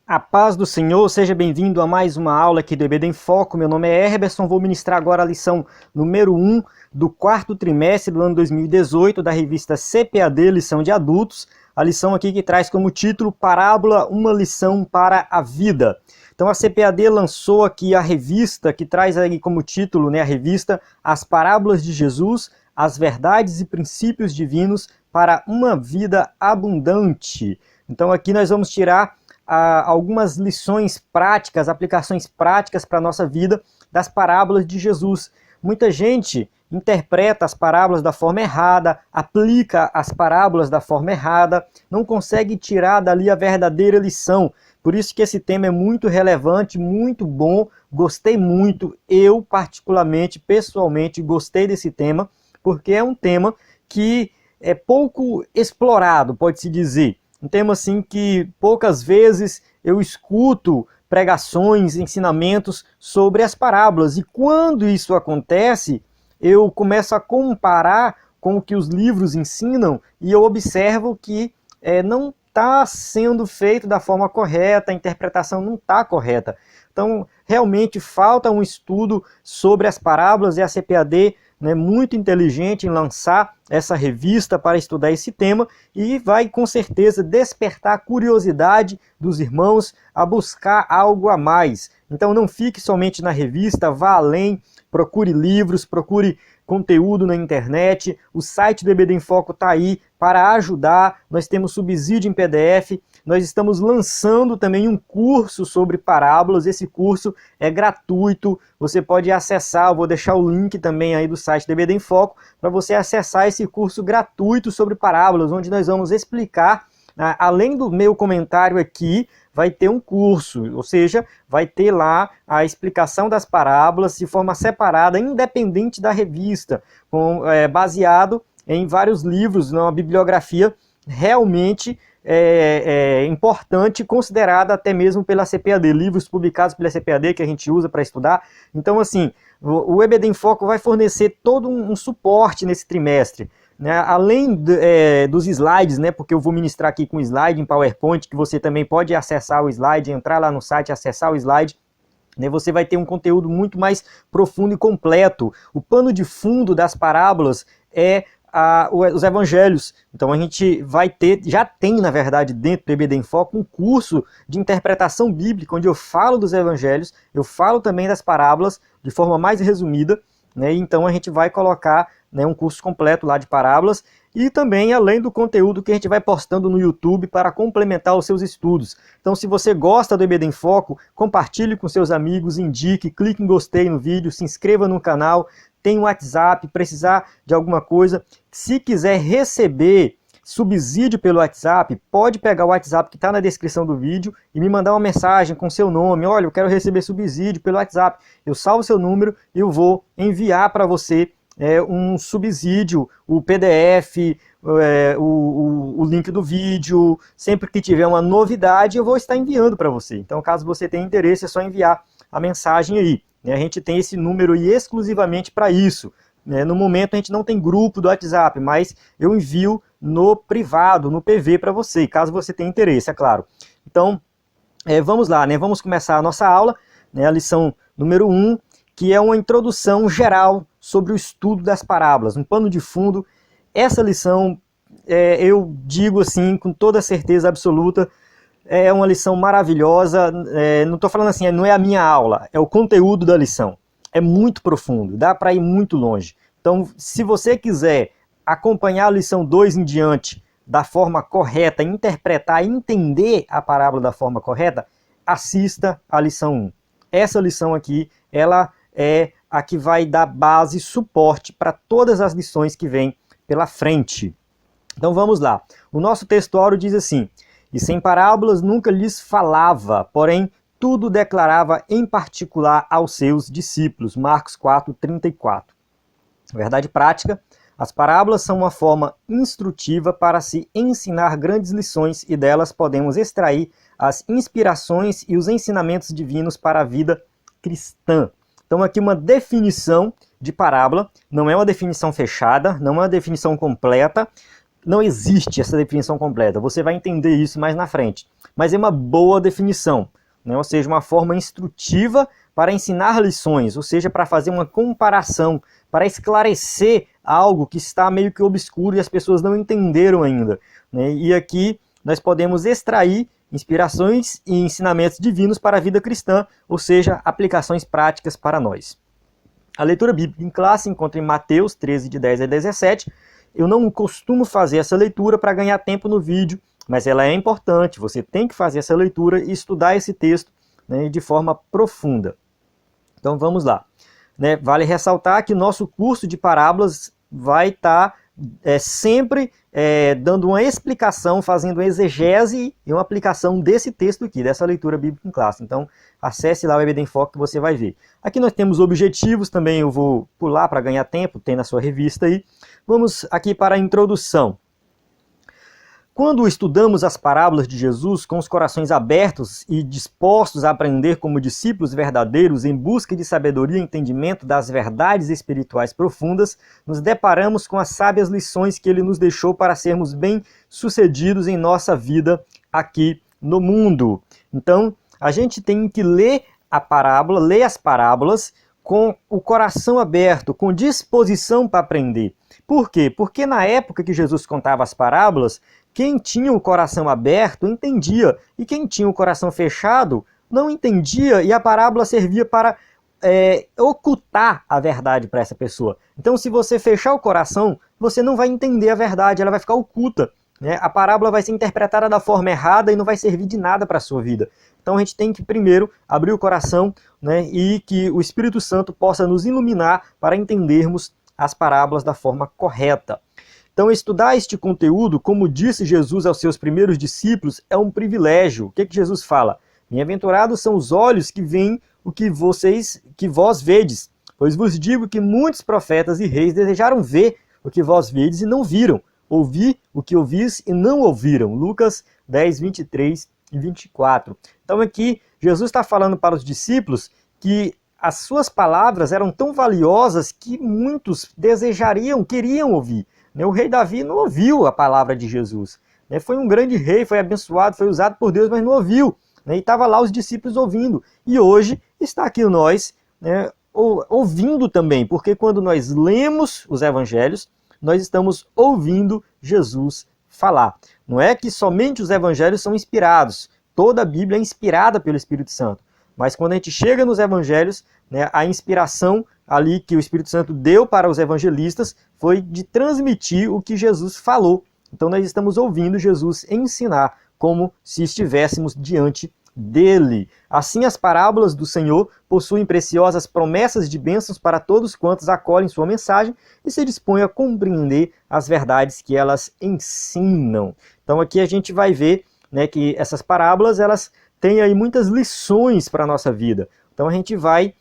A paz do Senhor, seja bem-vindo a mais uma aula aqui do EBD em Foco. Meu nome é Herberson, vou ministrar agora a lição número 1 do quarto trimestre do ano 2018 da revista CPAD, lição de adultos. A lição aqui que traz como título Parábola, uma lição para a vida. Então a CPAD lançou aqui a revista que traz aí como título, a revista As Parábolas de Jesus, as verdades e princípios divinos para uma vida abundante. Então aqui nós vamos tirar algumas lições práticas, aplicações práticas para a nossa vida das parábolas de Jesus. Muita gente interpreta as parábolas da forma errada, aplica as parábolas da forma errada, não consegue tirar dali a verdadeira lição. Por isso que esse tema é muito relevante, muito bom, gostei muito. Eu, particularmente, pessoalmente, gostei desse tema, porque é um tema que é pouco explorado, pode-se dizer. Um tema assim que poucas vezes eu escuto pregações, ensinamentos sobre as parábolas. E quando isso acontece, eu começo a comparar com o que os livros ensinam e eu observo que não está sendo feito da forma correta, a interpretação não está correta. Então, realmente falta um estudo sobre as parábolas e a CPAD muito inteligente em lançar essa revista para estudar esse tema e vai com certeza despertar a curiosidade dos irmãos a buscar algo a mais. Então não fique somente na revista, vá além, procure livros, procure conteúdo na internet, o site do EBD em Foco está aí para ajudar, nós temos subsídio em PDF, nós estamos lançando também um curso sobre parábolas, esse curso é gratuito, você pode acessar, eu vou deixar o link também aí do site do EBD em Foco, para você acessar esse curso gratuito sobre parábolas, onde nós vamos explicar, além do meu comentário aqui, vai ter um curso, ou seja, vai ter lá a explicação das parábolas de forma separada, independente da revista, baseado em vários livros, uma bibliografia realmente importante, considerada até mesmo pela CPAD, livros publicados pela CPAD que a gente usa para estudar. Então, assim, o EBD em Foco vai fornecer todo um suporte nesse trimestre. Além dos slides, porque eu vou ministrar aqui com slide em PowerPoint, que você também pode acessar o slide, entrar lá no site, acessar o slide, você vai ter um conteúdo muito mais profundo e completo. O pano de fundo das parábolas é os evangelhos. Então a gente vai ter, já tem na verdade dentro do EBD em Foco um curso de interpretação bíblica, onde eu falo dos evangelhos, eu falo também das parábolas de forma mais resumida, então a gente vai colocar um curso completo lá de parábolas e também além do conteúdo que a gente vai postando no YouTube para complementar os seus estudos. Então se você gosta do EBD em Foco, compartilhe com seus amigos, indique, clique em gostei no vídeo, se inscreva no canal, tem um WhatsApp, precisar de alguma coisa. Se quiser receber subsídio pelo WhatsApp, pode pegar o WhatsApp que está na descrição do vídeo e me mandar uma mensagem com seu nome. Olha, eu quero receber subsídio pelo WhatsApp. Eu salvo seu número e eu vou enviar para você um subsídio, o PDF, o link do vídeo. Sempre que tiver uma novidade, eu vou estar enviando para você. Então, caso você tenha interesse, é só enviar a mensagem aí. A gente tem esse número aí exclusivamente para isso. No momento a gente não tem grupo do WhatsApp, mas eu envio no privado, no PV para você, caso você tenha interesse, é claro. Então, vamos lá, vamos começar a nossa aula, a lição número 1, que é uma introdução geral sobre o estudo das parábolas, um pano de fundo. Essa lição, eu digo assim, com toda certeza absoluta, é uma lição maravilhosa, não estou falando assim, não é a minha aula, é o conteúdo da lição. É muito profundo, dá para ir muito longe. Então, se você quiser acompanhar a lição 2 em diante da forma correta, interpretar, entender a parábola da forma correta, assista a lição 1. Essa lição aqui, ela é a que vai dar base e suporte para todas as lições que vêm pela frente. Então vamos lá. O nosso textuário diz assim: e sem parábolas nunca lhes falava, porém tudo declarava em particular aos seus discípulos. Marcos 4:34. Verdade prática: as parábolas são uma forma instrutiva para se ensinar grandes lições e delas podemos extrair as inspirações e os ensinamentos divinos para a vida cristã. Então aqui uma definição de parábola, não é uma definição fechada, não é uma definição completa, não existe essa definição completa, você vai entender isso mais na frente. mas é uma boa definição, né? Ou seja, uma forma instrutiva para ensinar lições, ou seja, para fazer uma comparação, para esclarecer algo que está meio que obscuro e as pessoas não entenderam ainda, né? E aqui nós podemos extrair inspirações e ensinamentos divinos para a vida cristã, ou seja, aplicações práticas para nós. A leitura bíblica em classe encontra em Mateus 13, de 10 a 17. Eu não costumo fazer essa leitura para ganhar tempo no vídeo, mas ela é importante, você tem que fazer essa leitura e estudar esse texto, né, de forma profunda. Então vamos lá. Né, vale ressaltar que nosso curso de parábolas vai estar sempre dando uma explicação, fazendo uma exegese e uma aplicação desse texto aqui, dessa leitura bíblica em classe. Então acesse lá o EBD em Foco que você vai ver. Aqui nós temos objetivos, também eu vou pular para ganhar tempo, tem na sua revista aí. Vamos aqui para a introdução. Quando estudamos as parábolas de Jesus com os corações abertos e dispostos a aprender como discípulos verdadeiros em busca de sabedoria e entendimento das verdades espirituais profundas, nos deparamos com as sábias lições que ele nos deixou para sermos bem-sucedidos em nossa vida aqui no mundo. Então, a gente tem que ler a parábola, ler as parábolas com o coração aberto, com disposição para aprender. Por quê? Porque na época que Jesus contava as parábolas, quem tinha o coração aberto entendia, e quem tinha o coração fechado não entendia, e a parábola servia para ocultar a verdade para essa pessoa. Então, se você fechar o coração, você não vai entender a verdade, ela vai ficar oculta, né? A parábola vai ser interpretada da forma errada e não vai servir de nada para a sua vida. Então, a gente tem que primeiro abrir o coração, né, e que o Espírito Santo possa nos iluminar para entendermos as parábolas da forma correta. Então, estudar este conteúdo, como disse Jesus aos seus primeiros discípulos, é um privilégio. O que Jesus fala? Bem-aventurados são os olhos que veem o que vós vedes, pois vos digo que muitos profetas e reis desejaram ver o que vós vedes e não viram, ouvir o que ouvis e não ouviram. Lucas 10, 23 e 24. Então aqui, Jesus está falando para os discípulos que as suas palavras eram tão valiosas que muitos desejariam, queriam ouvir. O rei Davi não ouviu a palavra de Jesus. Foi um grande rei, foi abençoado, foi usado por Deus, mas não ouviu. E estava lá os discípulos ouvindo. E hoje está aqui nós, ouvindo também, porque quando nós lemos os evangelhos, nós estamos ouvindo Jesus falar. Não é que somente os evangelhos são inspirados. Toda a Bíblia é inspirada pelo Espírito Santo. Mas quando a gente chega nos evangelhos, a inspiração ali que o Espírito Santo deu para os evangelistas foi de transmitir o que Jesus falou. Então nós estamos ouvindo Jesus ensinar como se estivéssemos diante dele. Assim, as parábolas do Senhor possuem preciosas promessas de bênçãos para todos quantos acolhem sua mensagem e se dispõem a compreender as verdades que elas ensinam. Então aqui a gente vai ver, que essas parábolas elas têm aí muitas lições para a nossa vida. Então a gente vai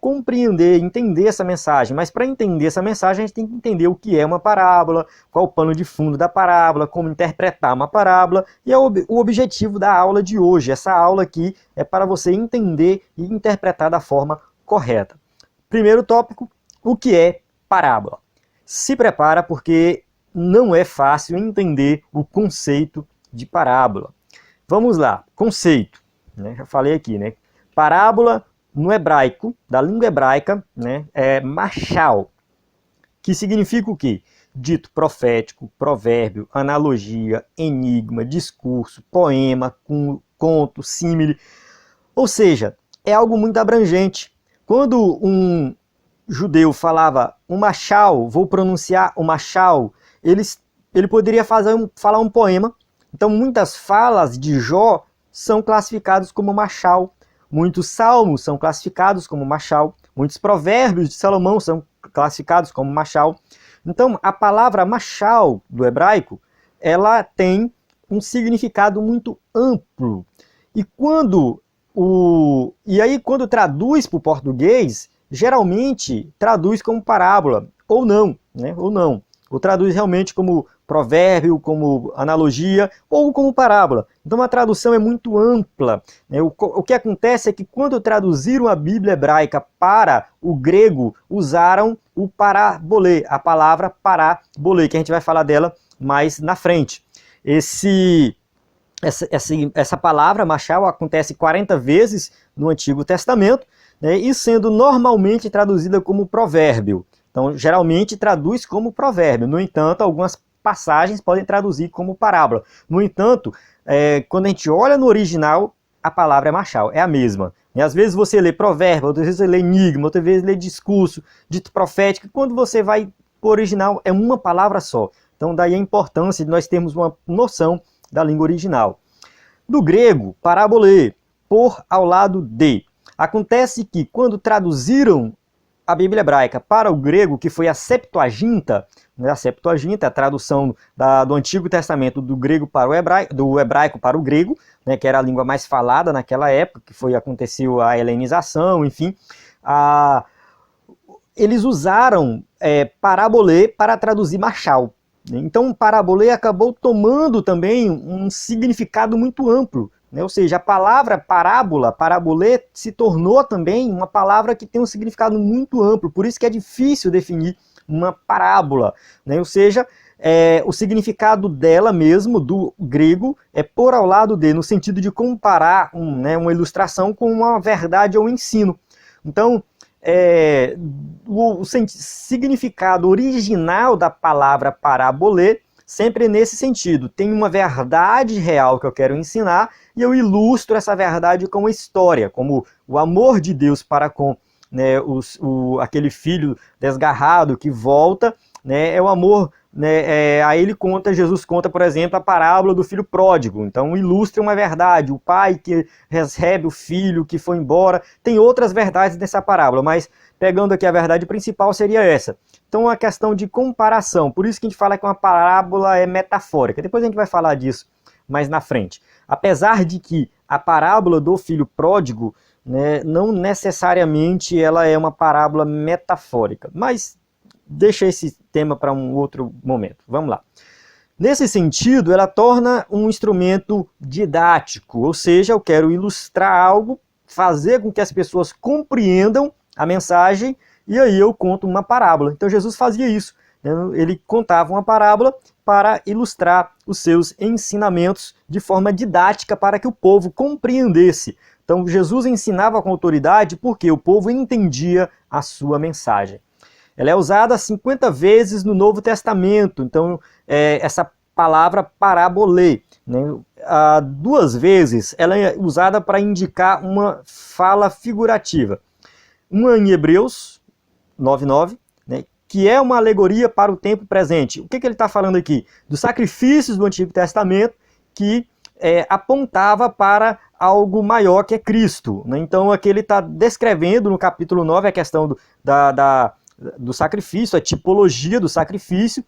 compreender, entender essa mensagem. Mas para entender essa mensagem, a gente tem que entender o que é uma parábola, qual o pano de fundo da parábola, como interpretar uma parábola, e é o objetivo da aula de hoje. Essa aula aqui é para você entender e interpretar da forma correta. Primeiro tópico, o que é parábola? Se prepara porque não é fácil entender o conceito de parábola. Vamos lá, conceito. Já falei aqui, parábola no hebraico, da língua hebraica, é machal, que significa o quê? Dito profético, provérbio, analogia, enigma, discurso, poema, conto, símile. Ou seja, é algo muito abrangente. Quando um judeu falava um machal, vou pronunciar o machal, ele poderia falar um poema. Então muitas falas de Jó são classificadas como machal. Muitos salmos são classificados como machal, muitos provérbios de Salomão são classificados como machal. Então, a palavra machal do hebraico, ela tem um significado muito amplo. E quando traduz para o português, geralmente traduz como parábola, ou não, ou traduz realmente como provérbio, como analogia ou como parábola. Então a tradução é muito ampla. O que acontece é que quando traduziram a Bíblia hebraica para o grego, usaram o parabolê, a palavra parabolê, que a gente vai falar dela mais na frente. essa palavra, machal, acontece 40 vezes no Antigo Testamento, né, e sendo normalmente traduzida como provérbio. Então, geralmente traduz como provérbio. No entanto, algumas passagens podem traduzir como parábola. No entanto, quando a gente olha no original, a palavra é machal, é a mesma. E às vezes você lê provérbio, outras vezes você lê enigma, outras vezes lê discurso, dito profético. Quando você vai para o original, é uma palavra só. Então, daí a importância de nós termos uma noção da língua original. Do grego, parabolê, por ao lado de. Acontece que quando traduziram a Bíblia hebraica para o grego, que foi a Septuaginta, né, a Septuaginta é a tradução do Antigo Testamento do grego para o hebraico, do hebraico para o grego, né, que era a língua mais falada naquela época, que aconteceu a helenização, enfim. Eles usaram parabolê para traduzir machal. Então, parabolê acabou tomando também um significado muito amplo. Ou seja, a palavra parábola, parabolê, se tornou também uma palavra que tem um significado muito amplo. Por isso que é difícil definir uma parábola. Ou seja, o significado dela mesmo, do grego, é por ao lado de, no sentido de comparar uma ilustração com uma verdade ou um ensino. Então, o significado original da palavra parabolê sempre é nesse sentido. Tem uma verdade real que eu quero ensinar e eu ilustro essa verdade com uma história, como o amor de Deus para com aquele filho desgarrado que volta, é o amor. Aí Jesus conta, por exemplo, a parábola do filho pródigo. Então ilustra uma verdade, o pai que recebe o filho que foi embora. Tem outras verdades nessa parábola, mas pegando aqui a verdade principal seria essa. Então a questão de comparação, por isso que a gente fala que uma parábola é metafórica. Depois a gente vai falar disso mais na frente. Apesar de que a parábola do filho pródigo, não necessariamente ela é uma parábola metafórica, mas deixa esse tema para um outro momento. Vamos lá. Nesse sentido, ela torna um instrumento didático, ou seja, eu quero ilustrar algo, fazer com que as pessoas compreendam a mensagem, e aí eu conto uma parábola. Então Jesus fazia isso. Ele contava uma parábola para ilustrar os seus ensinamentos de forma didática para que o povo compreendesse. Então Jesus ensinava com autoridade porque o povo entendia a sua mensagem. Ela é usada 50 vezes no Novo Testamento, então essa palavra parabolê, 2 vezes ela é usada para indicar uma fala figurativa. Uma em Hebreus 9:9, que é uma alegoria para o tempo presente. O que ele está falando aqui? Dos sacrifícios do Antigo Testamento que apontava para algo maior que é Cristo. Então aqui ele está descrevendo no capítulo 9 a questão do sacrifício, a tipologia do sacrifício,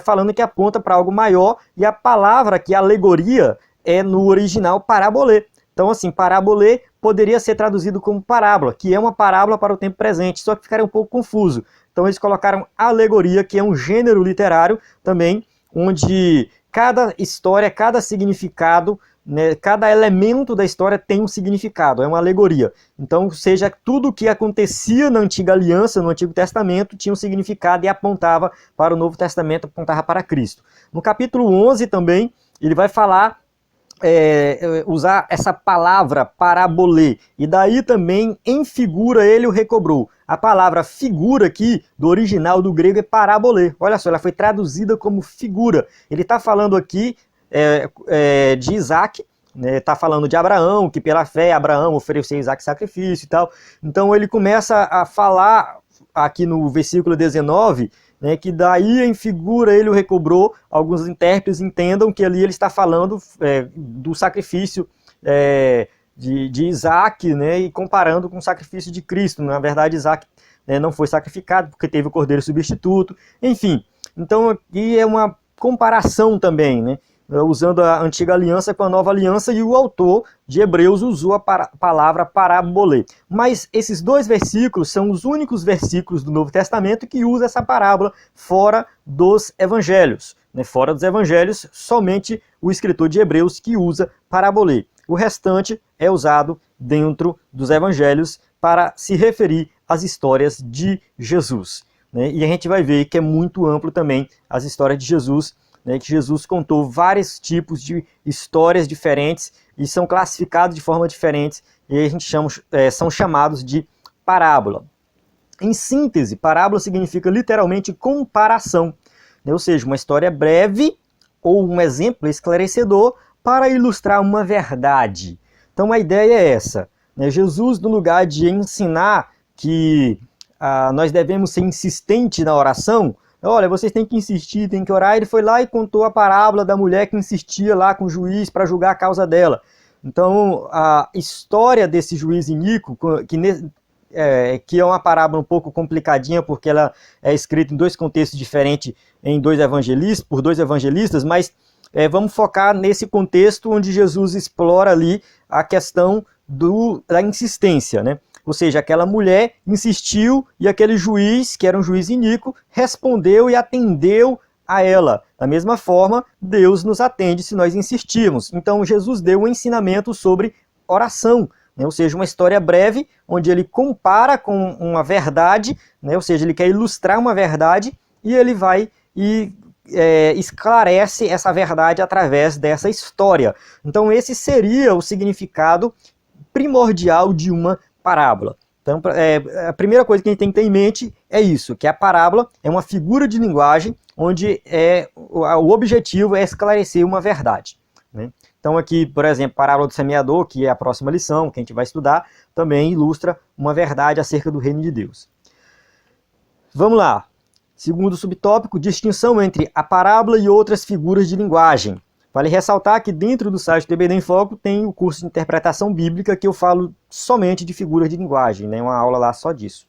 falando que aponta para algo maior, e a palavra que alegoria é no original parabolê. Então assim, parabolê poderia ser traduzido como parábola, que é uma parábola para o tempo presente, só que ficaria um pouco confuso. Então eles colocaram alegoria, que é um gênero literário também, onde cada história, cada significado, cada elemento da história tem um significado, é uma alegoria. Então, seja, tudo o que acontecia na Antiga Aliança, no Antigo Testamento, tinha um significado e apontava para o Novo Testamento, apontava para Cristo. No capítulo 11 também, ele vai falar, usar essa palavra parabolê, e daí também em figura ele o recobrou. A palavra figura aqui, do original do grego, é parabolê. Olha só, ela foi traduzida como figura. Ele está falando aqui de Isaac, está falando de Abraão, que pela fé Abraão ofereceu Isaac sacrifício e tal. Então ele começa a falar aqui no versículo 19, que daí em figura ele o recobrou. Alguns intérpretes entendam que ali ele está falando do sacrifício de Isaac, e comparando com o sacrifício de Cristo. Na verdade, Isaac não foi sacrificado porque teve o cordeiro substituto. Enfim, então aqui é uma comparação também, usando a antiga aliança com a nova aliança, e o autor de Hebreus usou a palavra parabolê. Mas esses 2 versículos são os únicos versículos do Novo Testamento que usa essa parábola fora dos evangelhos. Fora dos evangelhos, somente o escritor de Hebreus que usa parabolê. O restante é usado dentro dos evangelhos para se referir às histórias de Jesus. E a gente vai ver que é muito amplo também as histórias de Jesus né, que Jesus contou vários tipos de histórias diferentes e são classificados de forma diferente, e a gente são chamados de parábola. Em síntese, parábola significa literalmente comparação, né, ou seja, uma história breve ou um exemplo esclarecedor para ilustrar uma verdade. Então a ideia é essa, né? Jesus, no lugar de ensinar que nós devemos ser insistentes na oração, olha, vocês têm que insistir, têm que orar, ele foi lá e contou a parábola da mulher que insistia lá com o juiz para julgar a causa dela. Então a história desse juiz iníquo, que é uma parábola um pouco complicadinha, porque ela é escrita em dois contextos diferentes, por dois evangelistas, mas vamos focar nesse contexto onde Jesus explora ali a questão da insistência, né? Ou seja, aquela mulher insistiu e aquele juiz, que era um juiz iníquo, respondeu e atendeu a ela. Da mesma forma, Deus nos atende se nós insistirmos. Então Jesus deu um ensinamento sobre oração, né? Ou seja, uma história breve, onde ele compara com uma verdade, né? Ou seja, ele quer ilustrar uma verdade e ele vai e esclarece essa verdade através dessa história. Então esse seria o significado primordial de uma parábola. Então a primeira coisa que a gente tem que ter em mente é isso, que a parábola é uma figura de linguagem onde o objetivo é esclarecer uma verdade, né? Então aqui, por exemplo, parábola do semeador, que é a próxima lição, que a gente vai estudar, também ilustra uma verdade acerca do reino de Deus. Vamos lá. Segundo subtópico, distinção entre a parábola e outras figuras de linguagem. Vale ressaltar que dentro do site do EBD em Foco tem o curso de interpretação bíblica que eu falo somente de figuras de linguagem, né? Uma aula lá só disso.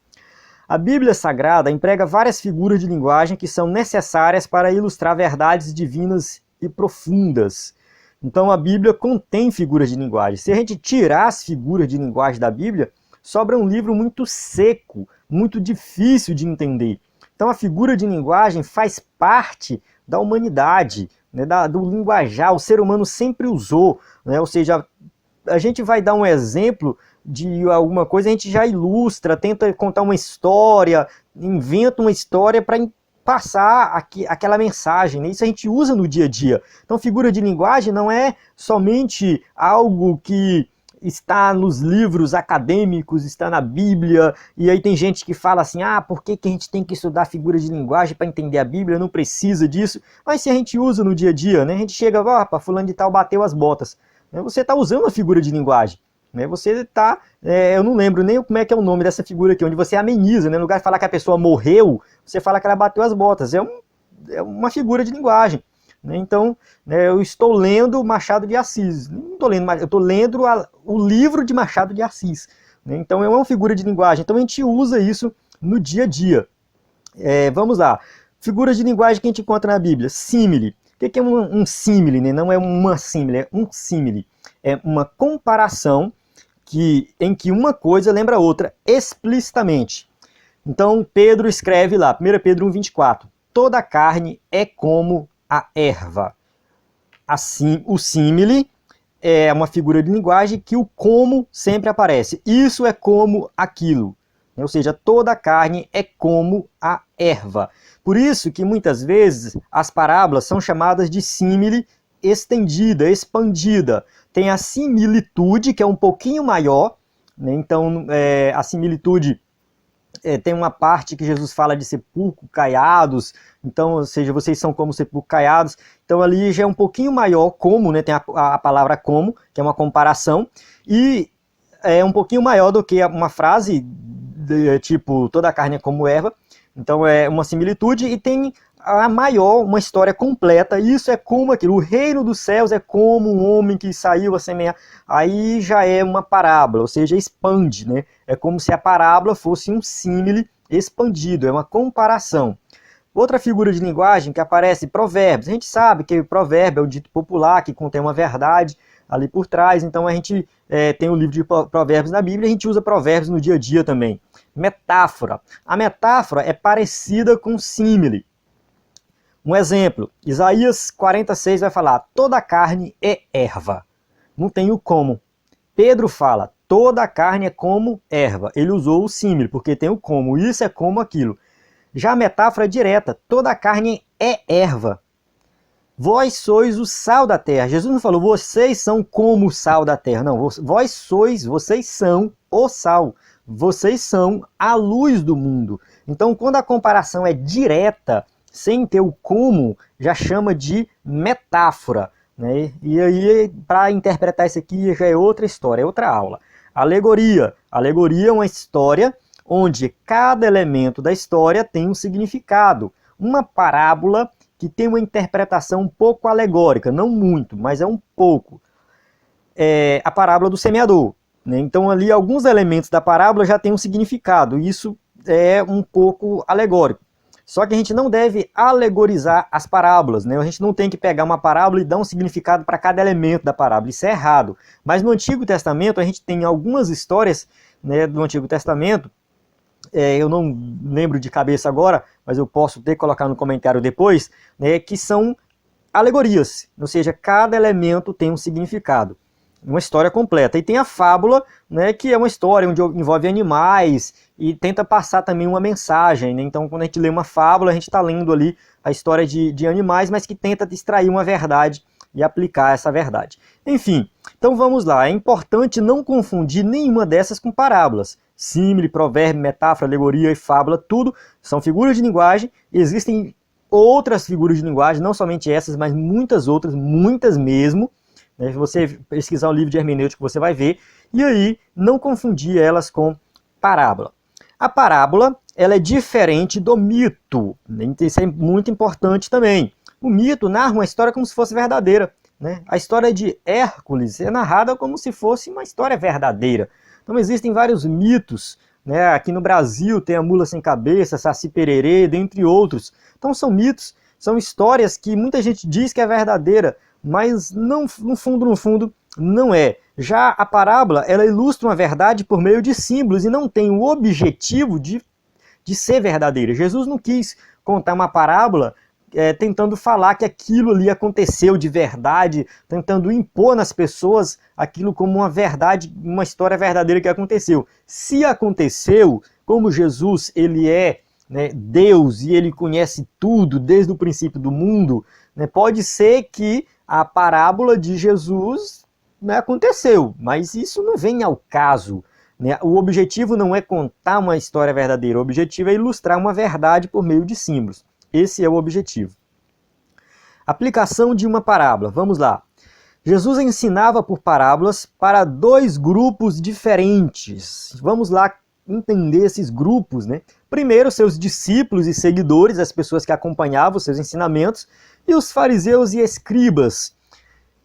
A Bíblia Sagrada emprega várias figuras de linguagem que são necessárias para ilustrar verdades divinas e profundas. Então a Bíblia contém figuras de linguagem. Se a gente tirar as figuras de linguagem da Bíblia, sobra um livro muito seco, muito difícil de entender. Então a figura de linguagem faz parte da humanidade, né, do linguajar, o ser humano sempre usou, né? Ou seja, a gente vai dar um exemplo de alguma coisa, a gente já ilustra, tenta contar uma história, inventa uma história para passar aquela mensagem, né? Isso a gente usa no dia a dia. Então figura de linguagem não é somente algo que está nos livros acadêmicos, está na Bíblia, e aí tem gente que fala assim, por que a gente tem que estudar figuras de linguagem para entender a Bíblia? Não precisa disso. Mas se a gente usa no dia a dia, né? A gente chega, fulano de tal bateu as botas. Você está usando a figura de linguagem. Né? Você está, eu não lembro nem como é que é o nome dessa figura aqui, onde você ameniza, né? No lugar de falar que a pessoa morreu, você fala que ela bateu as botas. É uma figura de linguagem. Então, eu estou lendo Machado de Assis. Não estou lendo, eu estou lendo o livro de Machado de Assis. Então, é uma figura de linguagem. Então, a gente usa isso no dia a dia. Vamos lá. Figuras de linguagem que a gente encontra na Bíblia. Símile. O que é um símile? Né? Não é uma símile, é um símile. É uma comparação em que uma coisa lembra a outra explicitamente. Então, Pedro escreve lá, 1 Pedro 1,24. Toda carne é como a erva. Assim, o símile é uma figura de linguagem que o como sempre aparece. Isso é como aquilo. Ou seja, toda carne é como a erva. Por isso que muitas vezes as parábolas são chamadas de símile estendida, expandida. Tem a similitude, que é um pouquinho maior, né? Então a similitude tem uma parte que Jesus fala de sepulcro caiados, então, ou seja, vocês são como sepulcro caiados. Então ali já é um pouquinho maior, como, né? Tem a palavra como, que é uma comparação, e é um pouquinho maior do que uma frase tipo, toda a carne é como erva. Então é uma similitude, e tem a maior, uma história completa. Isso é como aquilo, o reino dos céus é como um homem que saiu a semear. Aí já é uma parábola, ou seja, expande, né? É como se a parábola fosse um símile expandido, é uma comparação. Outra figura de linguagem que aparece, provérbios. A gente sabe que provérbio é um dito popular que contém uma verdade ali por trás, então a gente tem o livro de provérbios na Bíblia, a gente usa provérbios no dia a dia também. Metáfora. A metáfora é parecida com símile. Um exemplo, Isaías 46 vai falar, toda carne é erva. Não tem o como. Pedro fala, toda carne é como erva. Ele usou o símile, porque tem o como. Isso é como aquilo. Já a metáfora é direta, toda carne é erva. Vós sois o sal da terra. Jesus não falou, vocês são como o sal da terra. Não, vocês são o sal. Vocês são a luz do mundo. Então, quando a comparação é direta, sem ter o como, já chama de metáfora, né? E aí, para interpretar isso aqui, já é outra história, é outra aula. Alegoria. Alegoria é uma história onde cada elemento da história tem um significado. Uma parábola que tem uma interpretação um pouco alegórica, não muito, mas é um pouco. É a parábola do semeador, né? Então ali alguns elementos da parábola já têm um significado, e isso é um pouco alegórico. Só que a gente não deve alegorizar as parábolas, né? A gente não tem que pegar uma parábola e dar um significado para cada elemento da parábola, isso é errado. Mas no Antigo Testamento a gente tem algumas histórias, né, do Antigo Testamento, eu não lembro de cabeça agora, mas eu posso ter que colocar no comentário depois, né, que são alegorias, ou seja, cada elemento tem um significado, uma história completa. E tem a fábula, né, que é uma história onde envolve animais e tenta passar também uma mensagem, né? Então, quando a gente lê uma fábula, a gente está lendo ali a história de animais, mas que tenta extrair uma verdade e aplicar essa verdade. Enfim, então vamos lá. É importante não confundir nenhuma dessas com parábolas. Símile, provérbio, metáfora, alegoria e fábula, tudo são figuras de linguagem. Existem outras figuras de linguagem, não somente essas, mas muitas outras, muitas mesmo. Se você pesquisar o livro de hermenêutica, você vai ver. E aí, não confundir elas com parábola. A parábola, ela é diferente do mito. Isso é muito importante também. O mito narra uma história como se fosse verdadeira, né? A história de Hércules é narrada como se fosse uma história verdadeira. Então existem vários mitos, né? Aqui no Brasil tem a mula sem cabeça, Saci Pererê, dentre outros. Então são mitos, são histórias que muita gente diz que é verdadeira, mas não, no fundo, não é. Já a parábola, ela ilustra uma verdade por meio de símbolos e não tem o objetivo de ser verdadeira. Jesus não quis contar uma parábola tentando falar que aquilo ali aconteceu de verdade, tentando impor nas pessoas aquilo como uma verdade, uma história verdadeira que aconteceu. Se aconteceu, como Jesus ele é, né, Deus e ele conhece tudo desde o princípio do mundo, né, pode ser que a parábola de Jesus, né, aconteceu, mas isso não vem ao caso. Né? O objetivo não é contar uma história verdadeira, o objetivo é ilustrar uma verdade por meio de símbolos. Esse é o objetivo. Aplicação de uma parábola. Vamos lá. Jesus ensinava por parábolas para dois grupos diferentes. Vamos lá entender esses grupos, né? Primeiro, seus discípulos e seguidores, as pessoas que acompanhavam os seus ensinamentos, e os fariseus e escribas.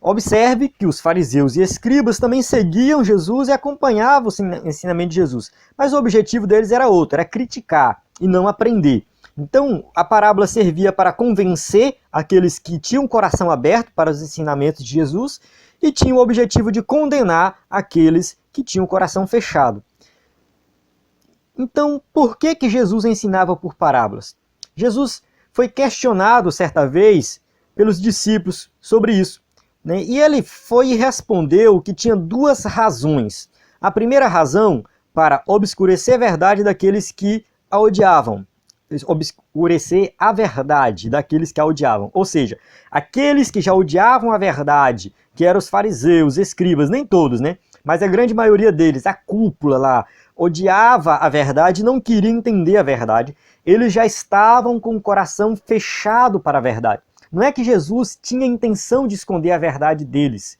Observe que os fariseus e escribas também seguiam Jesus e acompanhavam o ensinamento de Jesus. Mas o objetivo deles era outro, era criticar e não aprender. Então, a parábola servia para convencer aqueles que tinham o coração aberto para os ensinamentos de Jesus e tinha o objetivo de condenar aqueles que tinham o coração fechado. Então, por que Jesus ensinava por parábolas? Jesus foi questionado certa vez pelos discípulos sobre isso, né? E ele foi e respondeu que tinha duas razões. A primeira razão, para obscurecer a verdade daqueles que a odiavam. Obscurecer a verdade daqueles que a odiavam. Ou seja, aqueles que já odiavam a verdade, que eram os fariseus, escribas, nem todos, né? Mas a grande maioria deles, a cúpula lá, odiava a verdade e não queria entender a verdade. Eles já estavam com o coração fechado para a verdade. Não é que Jesus tinha a intenção de esconder a verdade deles.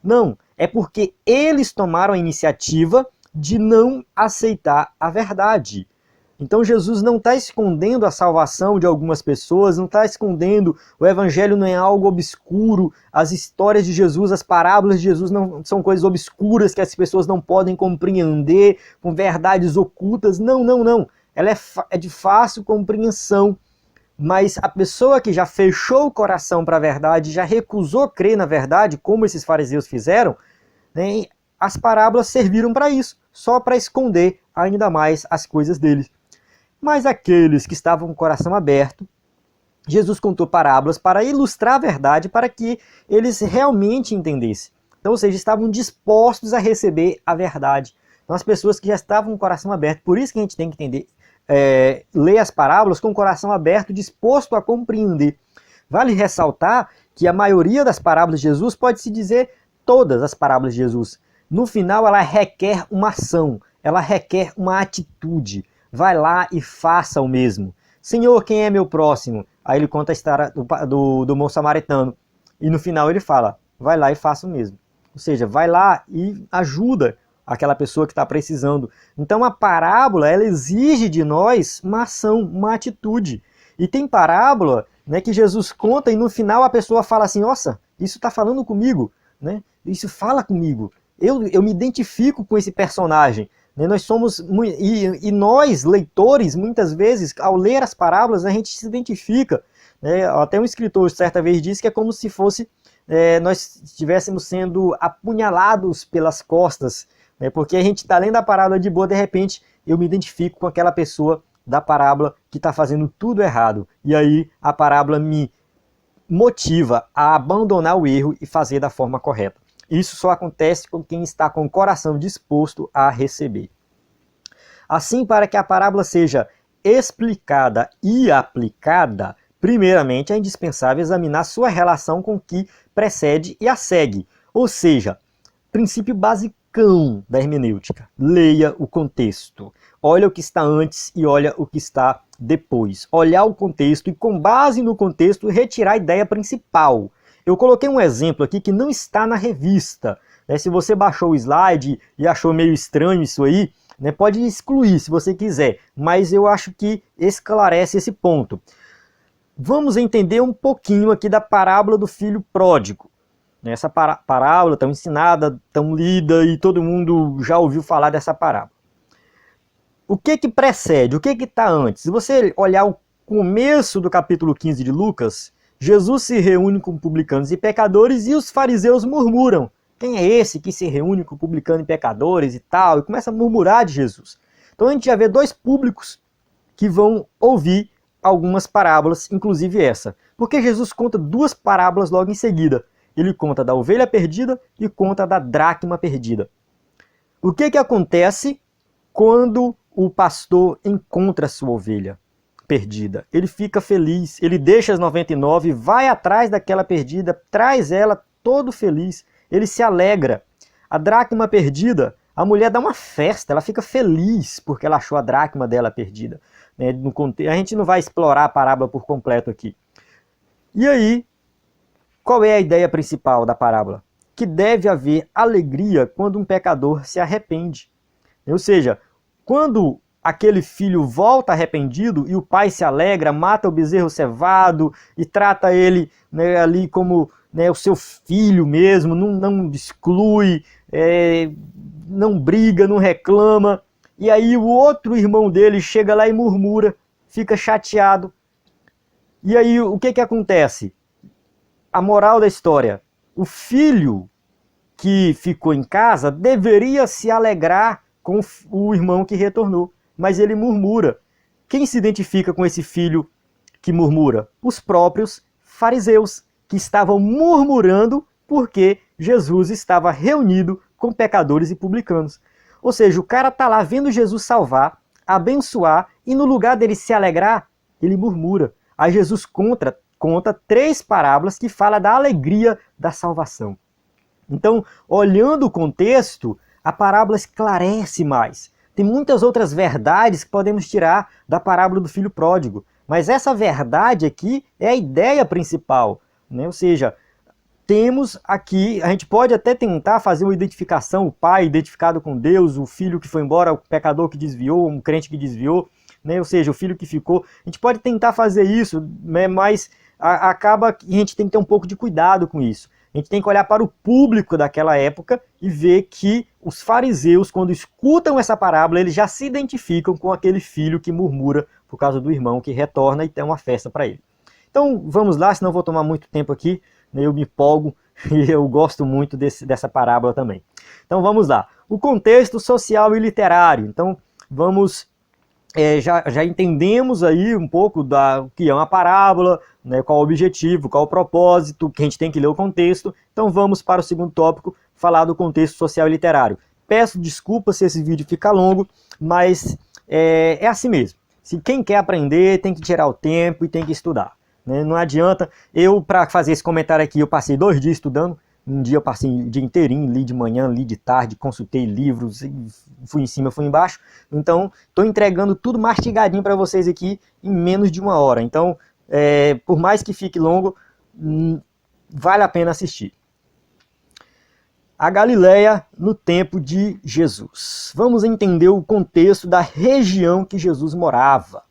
Não, é porque eles tomaram a iniciativa de não aceitar a verdade. Então Jesus não está escondendo a salvação de algumas pessoas, não está escondendo, o evangelho não é algo obscuro, as histórias de Jesus, as parábolas de Jesus não são coisas obscuras que as pessoas não podem compreender, com verdades ocultas. Não, não, não. Ela é de fácil compreensão, mas a pessoa que já fechou o coração para a verdade, já recusou crer na verdade, como esses fariseus fizeram, né, as parábolas serviram para isso, só para esconder ainda mais as coisas deles. Mas aqueles que estavam com o coração aberto, Jesus contou parábolas para ilustrar a verdade, para que eles realmente entendessem. Então, ou seja, estavam dispostos a receber a verdade. Então, as pessoas que já estavam com o coração aberto, por isso que a gente tem que entender, ler as parábolas com o coração aberto, disposto a compreender. Vale ressaltar que a maioria das parábolas de Jesus, pode-se dizer todas as parábolas de Jesus, no final ela requer uma ação, ela requer uma atitude. Vai lá e faça o mesmo. Senhor, quem é meu próximo? Aí ele conta a história do bom samaritano. E no final ele fala, vai lá e faça o mesmo. Ou seja, vai lá e ajuda aquela pessoa que está precisando. Então a parábola, ela exige de nós uma ação, uma atitude. E tem parábola, né, que Jesus conta e no final a pessoa fala assim, nossa, isso está falando comigo, né? Isso fala comigo. Eu me identifico com esse personagem. Né? Nós somos, e nós, leitores, muitas vezes, ao ler as parábolas, a gente se identifica. Né? Até um escritor certa vez disse que é como se fosse nós estivéssemos sendo apunhalados pelas costas, né? Porque a gente está lendo a parábola de boa, de repente eu me identifico com aquela pessoa da parábola que está fazendo tudo errado. E aí a parábola me motiva a abandonar o erro e fazer da forma correta. Isso só acontece com quem está com o coração disposto a receber. Assim, para que a parábola seja explicada e aplicada, primeiramente é indispensável examinar sua relação com o que precede e a segue. Ou seja, princípio basicão da hermenêutica. Leia o contexto. Olha o que está antes e olha o que está depois. Olhar o contexto e, com base no contexto, retirar a ideia principal. Eu coloquei um exemplo aqui que não está na revista. Né? Se você baixou o slide e achou meio estranho isso aí, né, pode excluir se você quiser, mas eu acho que esclarece esse ponto. Vamos entender um pouquinho aqui da parábola do filho pródigo. Essa parábola tão ensinada, tão lida e todo mundo já ouviu falar dessa parábola. O que que precede? O que que está antes? Se você olhar o começo do capítulo 15 de Lucas, Jesus se reúne com publicanos e pecadores e os fariseus murmuram. Quem é esse que se reúne com publicanos e pecadores e tal? E começa a murmurar de Jesus. Então a gente já vê dois públicos que vão ouvir algumas parábolas, inclusive essa. Porque Jesus conta duas parábolas logo em seguida. Ele conta da ovelha perdida e conta da dracma perdida. O que que acontece quando o pastor encontra a sua ovelha perdida? Ele fica feliz, ele deixa as 99, vai atrás daquela perdida, traz ela todo feliz, ele se alegra. A dracma perdida, a mulher dá uma festa, ela fica feliz porque ela achou a dracma dela perdida. A gente não vai explorar a parábola por completo aqui. E aí, qual é a ideia principal da parábola? Que deve haver alegria quando um pecador se arrepende. Ou seja, quando aquele filho volta arrependido e o pai se alegra, mata o bezerro cevado e trata ele, né, ali como, né, o seu filho mesmo, não exclui, não briga, não reclama. E aí o outro irmão dele chega lá e murmura, fica chateado. E aí o que que acontece? A moral da história, o filho que ficou em casa deveria se alegrar com o irmão que retornou, mas ele murmura. Quem se identifica com esse filho que murmura? Os próprios fariseus, que estavam murmurando porque Jesus estava reunido com pecadores e publicanos. Ou seja, o cara está lá vendo Jesus salvar, abençoar, e no lugar dele se alegrar, ele murmura. Aí Jesus conta 3 parábolas que falam da alegria da salvação. Então, olhando o contexto, a parábola esclarece mais. Tem muitas outras verdades que podemos tirar da parábola do filho pródigo, mas essa verdade aqui é a ideia principal, né? Ou seja, temos aqui, a gente pode até tentar fazer uma identificação, o pai identificado com Deus, o filho que foi embora, o pecador que desviou, um crente que desviou, né? Ou seja, o filho que ficou. A gente pode tentar fazer isso, né? Mas acaba que a gente tem que ter um pouco de cuidado com isso. A gente tem que olhar para o público daquela época e ver que os fariseus, quando escutam essa parábola, eles já se identificam com aquele filho que murmura por causa do irmão que retorna e tem uma festa para ele. Então vamos lá, senão eu vou tomar muito tempo aqui, né? Eu me empolgo e eu gosto muito dessa parábola também. Então vamos lá. O contexto social e literário. Então vamos... Já entendemos aí um pouco o que é uma parábola, né, qual o objetivo, qual o propósito, que a gente tem que ler o contexto. Então vamos para o segundo tópico, falar do contexto social e literário. Peço desculpas se esse vídeo fica longo, mas é assim mesmo. Se quem quer aprender tem que tirar o tempo e tem que estudar. né? Não adianta. Para fazer esse comentário aqui, eu passei 2 dias estudando. Um dia eu passei o dia inteirinho, li de manhã, li de tarde, consultei livros, fui em cima, fui embaixo. Então, estou entregando tudo mastigadinho para vocês aqui em menos de 1 hora. Então, por mais que fique longo, vale a pena assistir. A Galileia no tempo de Jesus. Vamos entender o contexto da região que Jesus morava.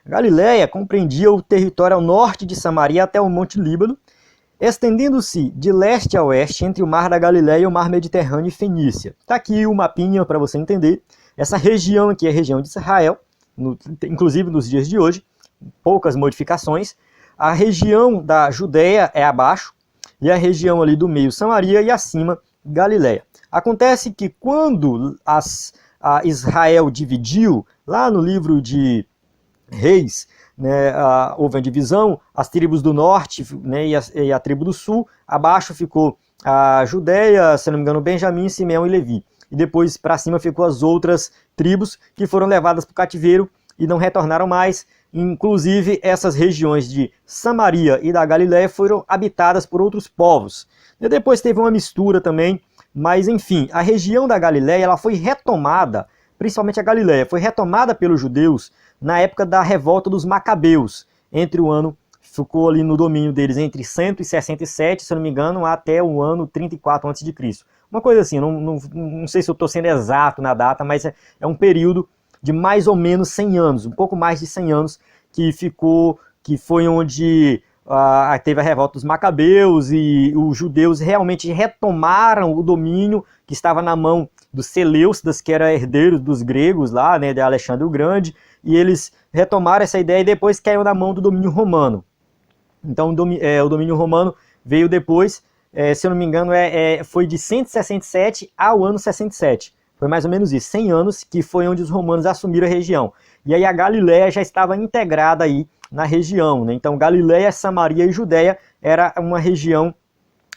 A Galileia compreendia o território ao norte de Samaria até o Monte Líbano, estendendo-se de leste a oeste entre o Mar da Galileia e o Mar Mediterrâneo e Fenícia. Está aqui o mapinha para você entender. Essa região aqui é a região de Israel, inclusive nos dias de hoje, poucas modificações. A região da Judéia é abaixo, e a região ali do meio Samaria e acima Galileia. Acontece que quando Israel dividiu, lá no livro de Reis, né, houve a divisão, as tribos do norte, né, e a tribo do sul, abaixo ficou a Judéia, se não me engano, Benjamim, Simeão e Levi. E depois para cima ficou as outras tribos que foram levadas para o cativeiro e não retornaram mais. Inclusive essas regiões de Samaria e da Galileia foram habitadas por outros povos. E depois teve uma mistura também, mas enfim, a região da Galileia ela foi retomada, principalmente a Galileia, foi retomada pelos judeus na época da revolta dos Macabeus, ficou ali no domínio deles entre 167, se eu não me engano, até o ano 34 a.C. Uma coisa assim, não sei se eu estou sendo exato na data, mas é um período de mais ou menos 100 anos, um pouco mais de 100 anos, que foi onde teve a revolta dos Macabeus e os judeus realmente retomaram o domínio que estava na mão dos Seleucidas, que eram herdeiros dos gregos lá, né, de Alexandre o Grande, e eles retomaram essa ideia e depois caiu na mão do domínio romano. Então o domínio romano veio depois, se eu não me engano, foi de 167 ao ano 67. Foi mais ou menos isso, 100 anos, que foi onde os romanos assumiram a região. E aí a Galileia já estava integrada aí na região, né? Então Galileia, Samaria e Judéia era uma região,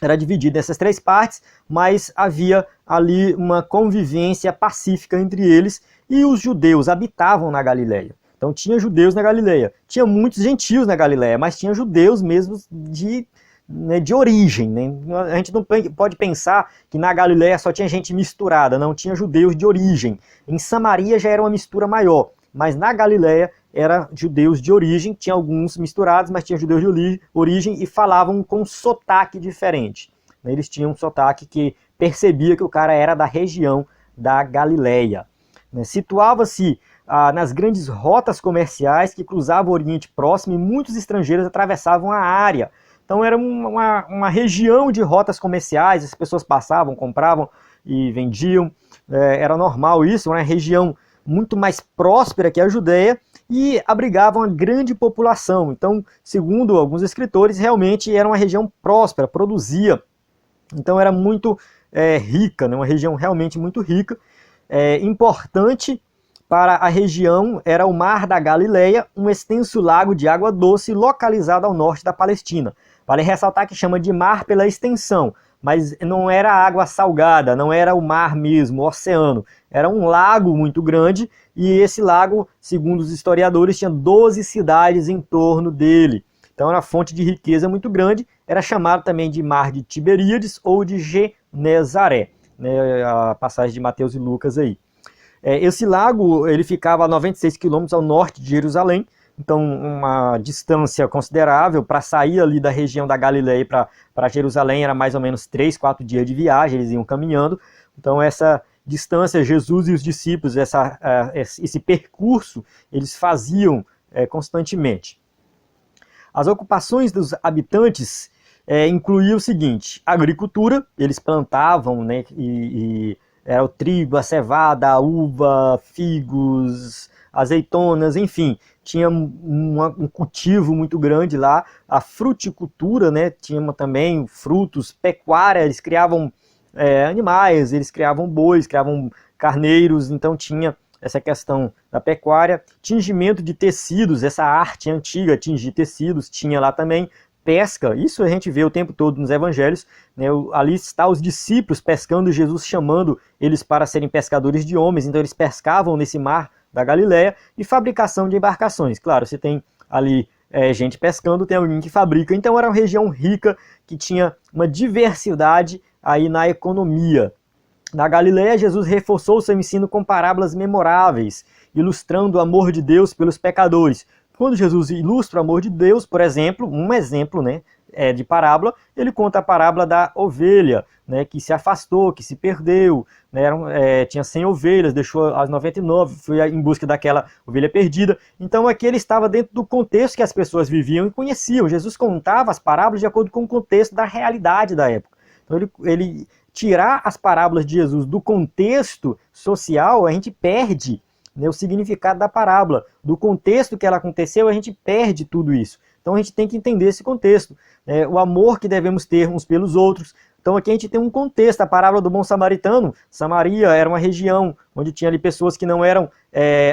era dividida nessas 3 partes, mas havia ali uma convivência pacífica entre eles, e os judeus habitavam na Galileia. Então tinha judeus na Galileia, tinha muitos gentios na Galileia, mas tinha judeus mesmo de origem, né? A gente não pode pensar que na Galileia só tinha gente misturada, não, tinha judeus de origem. Em Samaria já era uma mistura maior, mas na Galileia eram judeus de origem, tinha alguns misturados, mas tinha judeus de origem e falavam com um sotaque diferente. Eles tinham um sotaque que percebia que o cara era da região da Galileia. Situava-se nas grandes rotas comerciais que cruzavam o Oriente Próximo e muitos estrangeiros atravessavam a área. Então era uma região de rotas comerciais, as pessoas passavam, compravam e vendiam, era normal isso, uma região muito mais próspera que a Judéia e abrigava uma grande população. Então, segundo alguns escritores, realmente era uma região próspera, produzia. Então era muito rica, né? Uma região realmente muito rica. Importante para a região era o Mar da Galileia, um extenso lago de água doce localizado ao norte da Palestina. Vale ressaltar que chama de mar pela extensão, mas não era água salgada, não era o mar mesmo, o oceano. Era um lago muito grande e esse lago, segundo os historiadores, tinha 12 cidades em torno dele. Então era uma fonte de riqueza muito grande, era chamado também de Mar de Tiberíades ou de Genezaré, né, a passagem de Mateus e Lucas aí. Esse lago ele ficava a 96 quilômetros ao norte de Jerusalém, então uma distância considerável. Para sair ali da região da Galileia para Jerusalém era mais ou menos 3, 4 dias de viagem, eles iam caminhando. Então essa distância, Jesus e os discípulos, esse percurso, eles faziam constantemente. As ocupações dos habitantes incluíam o seguinte: agricultura, eles plantavam, né, era o trigo, a cevada, a uva, figos, azeitonas, enfim, tinha um cultivo muito grande lá. A fruticultura, né, tinha também frutos, pecuária, eles criavam animais, eles criavam bois, criavam carneiros, então tinha essa questão da pecuária. Tingimento de tecidos, essa arte antiga, tingir tecidos, tinha lá também. Pesca, isso a gente vê o tempo todo nos evangelhos, né? Ali está os discípulos pescando, Jesus chamando eles para serem pescadores de homens, então eles pescavam nesse mar da Galileia. E fabricação de embarcações, claro, você tem ali gente pescando, tem alguém que fabrica. Então era uma região rica, que tinha uma diversidade aí na economia. Na Galileia, Jesus reforçou seu ensino com parábolas memoráveis, ilustrando o amor de Deus pelos pecadores. Quando Jesus ilustra o amor de Deus, por exemplo, um exemplo, né, de parábola, ele conta a parábola da ovelha, né, que se afastou, que se perdeu, né, tinha 100 ovelhas, deixou as 99, foi em busca daquela ovelha perdida. Então aqui ele estava dentro do contexto que as pessoas viviam e conheciam. Jesus contava as parábolas de acordo com o contexto da realidade da época. Então ele tirar as parábolas de Jesus do contexto social, a gente perde, né, o significado da parábola. Do contexto que ela aconteceu, a gente perde tudo isso. Então a gente tem que entender esse contexto, né, o amor que devemos ter uns pelos outros. Então aqui a gente tem um contexto, a parábola do bom samaritano. Samaria era uma região onde tinha ali pessoas que não eram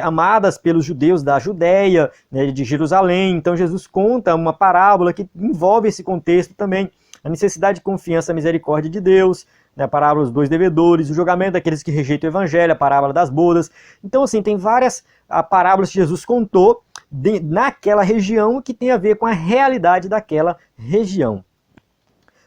amadas pelos judeus da Judéia, né, de Jerusalém. Então Jesus conta uma parábola que envolve esse contexto também. A necessidade de confiança, a misericórdia de Deus, né, a parábola dos dois devedores, o julgamento daqueles que rejeitam o evangelho, a parábola das bodas. Então assim, tem várias parábolas que Jesus contou naquela região que tem a ver com a realidade daquela região.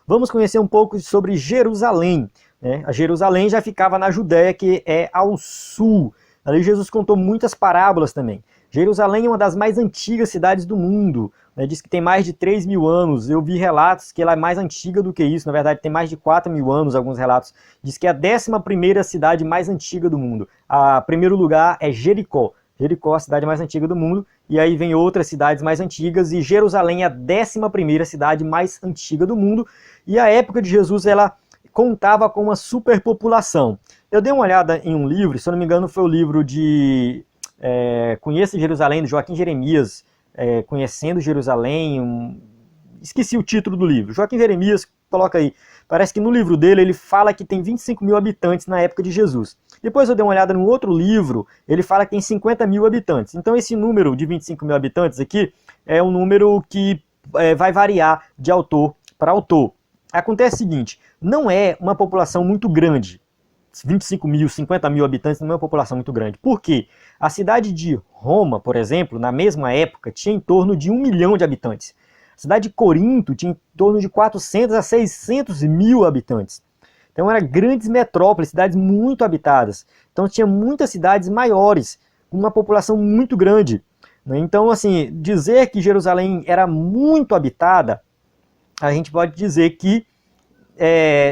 Vamos conhecer um pouco sobre Jerusalém, né? A Jerusalém já ficava na Judéia, que é ao sul. Ali Jesus contou muitas parábolas também. Jerusalém é uma das mais antigas cidades do mundo, né? Diz que tem mais de 3.000 anos. Eu vi relatos que ela é mais antiga do que isso. Na verdade, tem mais de 4.000 anos, alguns relatos. Diz que é a 11ª cidade mais antiga do mundo. O primeiro lugar é Jericó. Jericó é a cidade mais antiga do mundo, e aí vem outras cidades mais antigas, e Jerusalém é a 11ª cidade mais antiga do mundo, e a época de Jesus ela contava com uma superpopulação. Eu dei uma olhada em um livro, se eu não me engano foi o livro de Conheça Jerusalém, de Joaquim Jeremias, Conhecendo Jerusalém, esqueci o título do livro. Joaquim Jeremias, coloca aí, parece que no livro dele ele fala que tem 25.000 habitantes na época de Jesus. Depois eu dei uma olhada no outro livro, ele fala que tem 50.000 habitantes. Então esse número de 25.000 habitantes aqui é um número que vai variar de autor para autor. Acontece o seguinte, não é uma população muito grande. 25.000, 50.000 habitantes não é uma população muito grande. Por quê? A cidade de Roma, por exemplo, na mesma época, tinha em torno de 1 milhão de habitantes. A cidade de Corinto tinha em torno de 400 a 600 mil habitantes. Então eram grandes metrópoles, cidades muito habitadas. Então tinha muitas cidades maiores, com uma população muito grande. Então, assim, dizer que Jerusalém era muito habitada, a gente pode dizer que,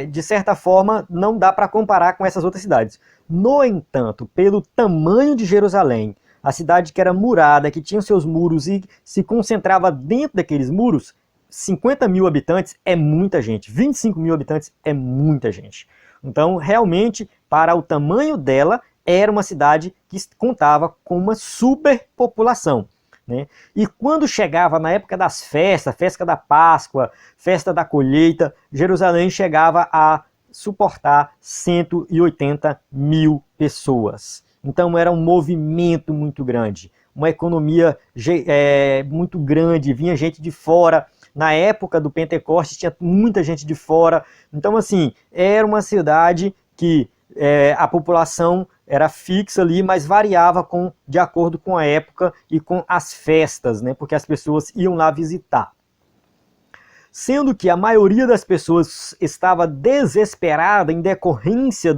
de certa forma, não dá para comparar com essas outras cidades. No entanto, pelo tamanho de Jerusalém, a cidade que era murada, que tinha seus muros e se concentrava dentro daqueles muros, 50.000 habitantes é muita gente, 25.000 habitantes é muita gente. Então, realmente, para o tamanho dela, era uma cidade que contava com uma superpopulação, né? E quando chegava na época das festas, festa da Páscoa, festa da colheita, Jerusalém chegava a suportar 180.000 pessoas. Então era um movimento muito grande, uma economia muito grande, vinha gente de fora. Na época do Pentecostes tinha muita gente de fora. Então assim, era uma cidade que a população era fixa ali, mas variava de acordo com a época e com as festas, né? Porque as pessoas iam lá visitar. Sendo que a maioria das pessoas estava desesperada em decorrência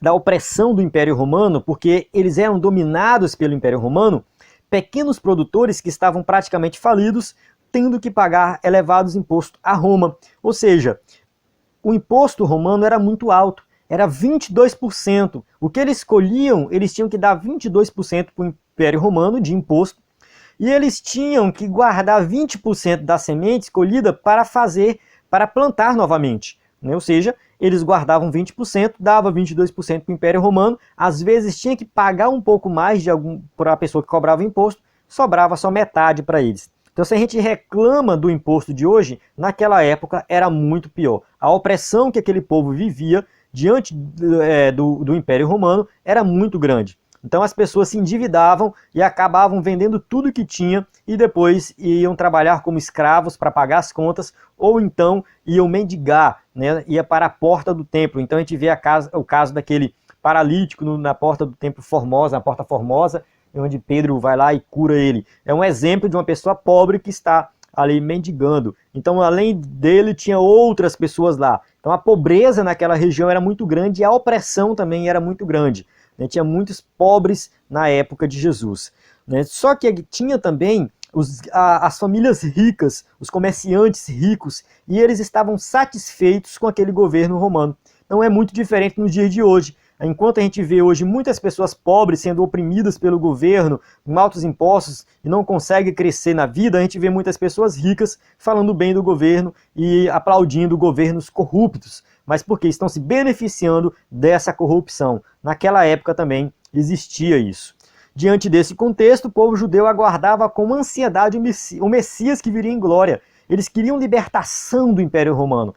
da opressão do Império Romano, porque eles eram dominados pelo Império Romano, pequenos produtores que estavam praticamente falidos, tendo que pagar elevados impostos a Roma. Ou seja, o imposto romano era muito alto, era 22%. O que eles escolhiam, eles tinham que dar 22% para o Império Romano de imposto, e eles tinham que guardar 20% da semente escolhida para plantar novamente, né? Ou seja, eles guardavam 20%, dava 22% para o Império Romano, às vezes tinha que pagar um pouco mais para a pessoa que cobrava o imposto, sobrava só metade para eles. Então, se a gente reclama do imposto de hoje, naquela época era muito pior. A opressão que aquele povo vivia diante do Império Romano era muito grande. Então as pessoas se endividavam e acabavam vendendo tudo que tinha e depois iam trabalhar como escravos para pagar as contas, ou então iam mendigar, né? Ia para a porta do templo. Então a gente vê o caso daquele paralítico na porta do templo Formosa, na Porta Formosa, onde Pedro vai lá e cura ele. É um exemplo de uma pessoa pobre que está ali mendigando. Então, além dele, tinha outras pessoas lá. Então, a pobreza naquela região era muito grande e a opressão também era muito grande. Tinha muitos pobres na época de Jesus. Só que tinha também as famílias ricas, os comerciantes ricos, e eles estavam satisfeitos com aquele governo romano. Não é muito diferente nos dias de hoje. Enquanto a gente vê hoje muitas pessoas pobres sendo oprimidas pelo governo, com altos impostos, e não conseguem crescer na vida, a gente vê muitas pessoas ricas falando bem do governo e aplaudindo governos corruptos, mas porque estão se beneficiando dessa corrupção. Naquela época também existia isso. Diante desse contexto, o povo judeu aguardava com ansiedade o Messias que viria em glória. Eles queriam libertação do Império Romano.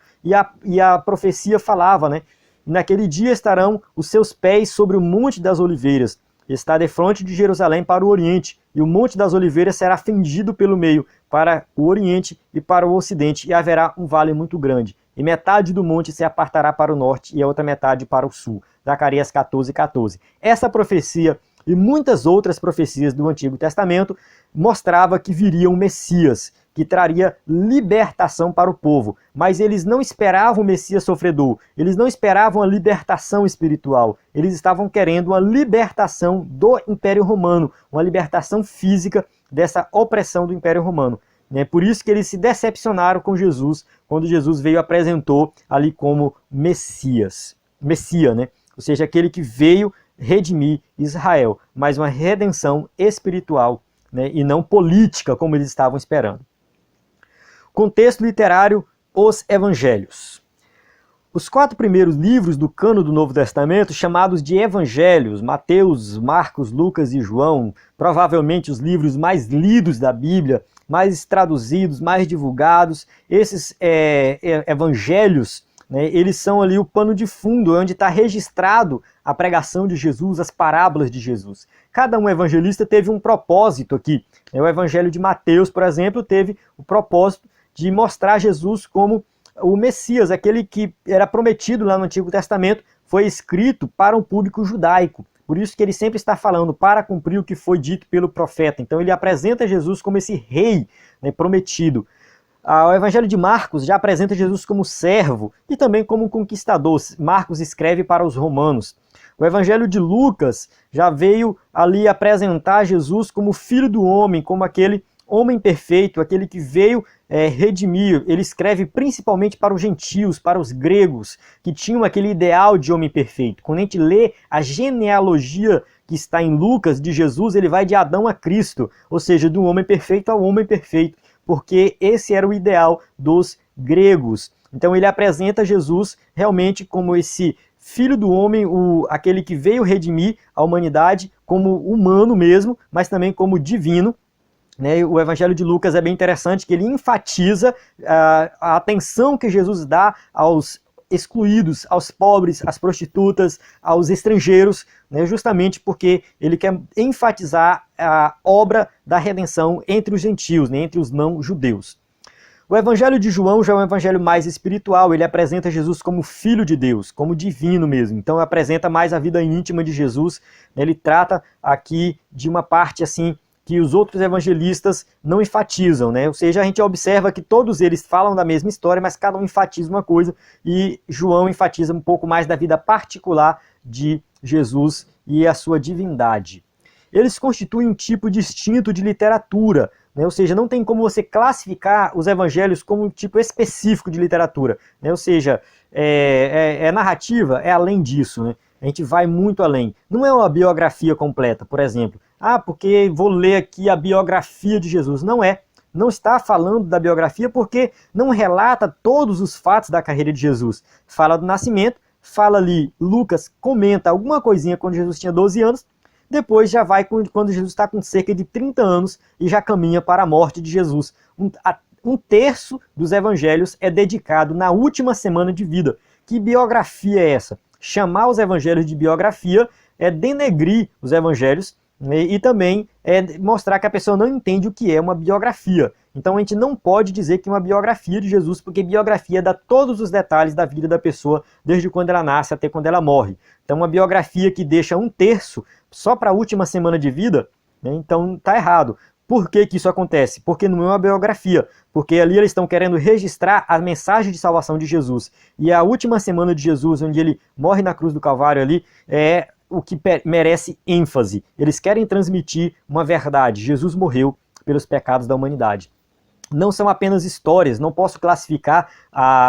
E a profecia falava, naquele dia estarão os seus pés sobre o Monte das Oliveiras. Está defronte de Jerusalém para o Oriente, e o Monte das Oliveiras será fendido pelo meio, para o Oriente e para o Ocidente, e haverá um vale muito grande. E metade do monte se apartará para o norte, e a outra metade para o sul. Zacarias 14:14. Essa profecia e muitas outras profecias do Antigo Testamento mostrava que viria um Messias, que traria libertação para o povo. Mas eles não esperavam o Messias sofredor, eles não esperavam a libertação espiritual, eles estavam querendo uma libertação do Império Romano, uma libertação física dessa opressão do Império Romano. Por isso que eles se decepcionaram com Jesus, quando Jesus veio e apresentou ali como Messias. Ou seja, aquele que veio redimir Israel, mas uma redenção espiritual, e não política, como eles estavam esperando. Contexto literário, os Evangelhos. Os 4 primeiros livros do cânon do Novo Testamento, chamados de Evangelhos, Mateus, Marcos, Lucas e João, provavelmente os livros mais lidos da Bíblia, mais traduzidos, mais divulgados, esses evangelhos, eles são ali o pano de fundo, onde está registrado a pregação de Jesus, as parábolas de Jesus. Cada um evangelista teve um propósito aqui. O Evangelho de Mateus, por exemplo, teve o propósito de mostrar Jesus como o Messias, aquele que era prometido lá no Antigo Testamento, foi escrito para um público judaico. Por isso que ele sempre está falando para cumprir o que foi dito pelo profeta. Então ele apresenta Jesus como esse rei, prometido. O Evangelho de Marcos já apresenta Jesus como servo e também como conquistador. Marcos escreve para os romanos. O Evangelho de Lucas já veio ali apresentar Jesus como filho do homem, como aquele homem perfeito, aquele que veio redimir. Ele escreve principalmente para os gentios, para os gregos, que tinham aquele ideal de homem perfeito. Quando a gente lê a genealogia que está em Lucas de Jesus, ele vai de Adão a Cristo, ou seja, do homem perfeito ao homem perfeito, porque esse era o ideal dos gregos. Então ele apresenta Jesus realmente como esse filho do homem, aquele que veio redimir a humanidade como humano mesmo, mas também como divino. O Evangelho de Lucas é bem interessante, que ele enfatiza a atenção que Jesus dá aos excluídos, aos pobres, às prostitutas, aos estrangeiros, justamente porque ele quer enfatizar a obra da redenção entre os gentios, entre os não-judeus. O Evangelho de João já é um evangelho mais espiritual, ele apresenta Jesus como filho de Deus, como divino mesmo. Então apresenta mais a vida íntima de Jesus, ele trata aqui de uma parte assim que os outros evangelistas não enfatizam, Ou seja, a gente observa que todos eles falam da mesma história, mas cada um enfatiza uma coisa, e João enfatiza um pouco mais da vida particular de Jesus e a sua divindade. Eles constituem um tipo distinto de literatura, Ou seja, não tem como você classificar os evangelhos como um tipo específico de literatura, Ou seja, é narrativa, é além disso, A gente vai muito além. Não é uma biografia completa, por exemplo. Porque vou ler aqui a biografia de Jesus. Não é. Não está falando da biografia porque não relata todos os fatos da carreira de Jesus. Fala do nascimento, fala ali, Lucas comenta alguma coisinha quando Jesus tinha 12 anos, depois já vai quando Jesus está com cerca de 30 anos e já caminha para a morte de Jesus. Um terço dos evangelhos é dedicado na última semana de vida. Que biografia é essa? Chamar os evangelhos de biografia é denegrir os evangelhos e também mostrar que a pessoa não entende o que é uma biografia. Então a gente não pode dizer que é uma biografia de Jesus, porque biografia dá todos os detalhes da vida da pessoa, desde quando ela nasce até quando ela morre. Então uma biografia que deixa um terço só para a última semana de vida né? Então está errado. Por que que isso acontece? Porque não é uma biografia, porque ali eles estão querendo registrar a mensagem de salvação de Jesus. E a última semana de Jesus, onde ele morre na cruz do Calvário ali, é o que merece ênfase. Eles querem transmitir uma verdade. Jesus morreu pelos pecados da humanidade. Não são apenas histórias, não posso classificar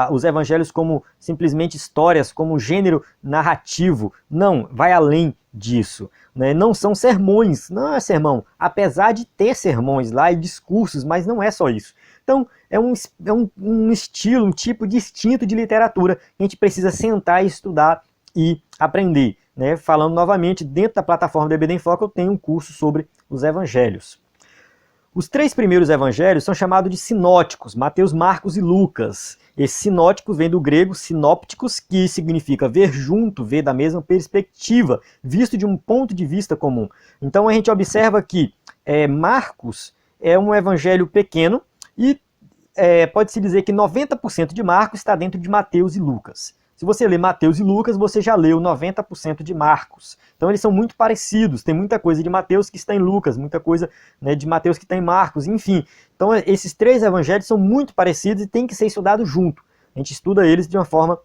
os evangelhos como simplesmente histórias, como gênero narrativo. Não, vai além disso. Né? Não são sermões, não é sermão, apesar de ter sermões lá e discursos, mas não é só isso. Então, é um estilo, um tipo distinto de literatura que a gente precisa sentar e estudar e aprender. Né? Falando novamente, dentro da plataforma do EBD em Foco, eu tenho um curso sobre os evangelhos. Os 3 primeiros evangelhos são chamados de sinóticos, Mateus, Marcos e Lucas. Esses sinóticos vem do grego sinópticos, que significa ver junto, ver da mesma perspectiva, visto de um ponto de vista comum. Então a gente observa que Marcos é um evangelho pequeno e pode-se dizer que 90% de Marcos está dentro de Mateus e Lucas. Se você lê Mateus e Lucas, você já leu 90% de Marcos. Então eles são muito parecidos, tem muita coisa de Mateus que está em Lucas, muita coisa, né, de Mateus que está em Marcos, enfim. Então esses 3 evangelhos são muito parecidos e tem que ser estudado junto. A gente estuda eles de uma forma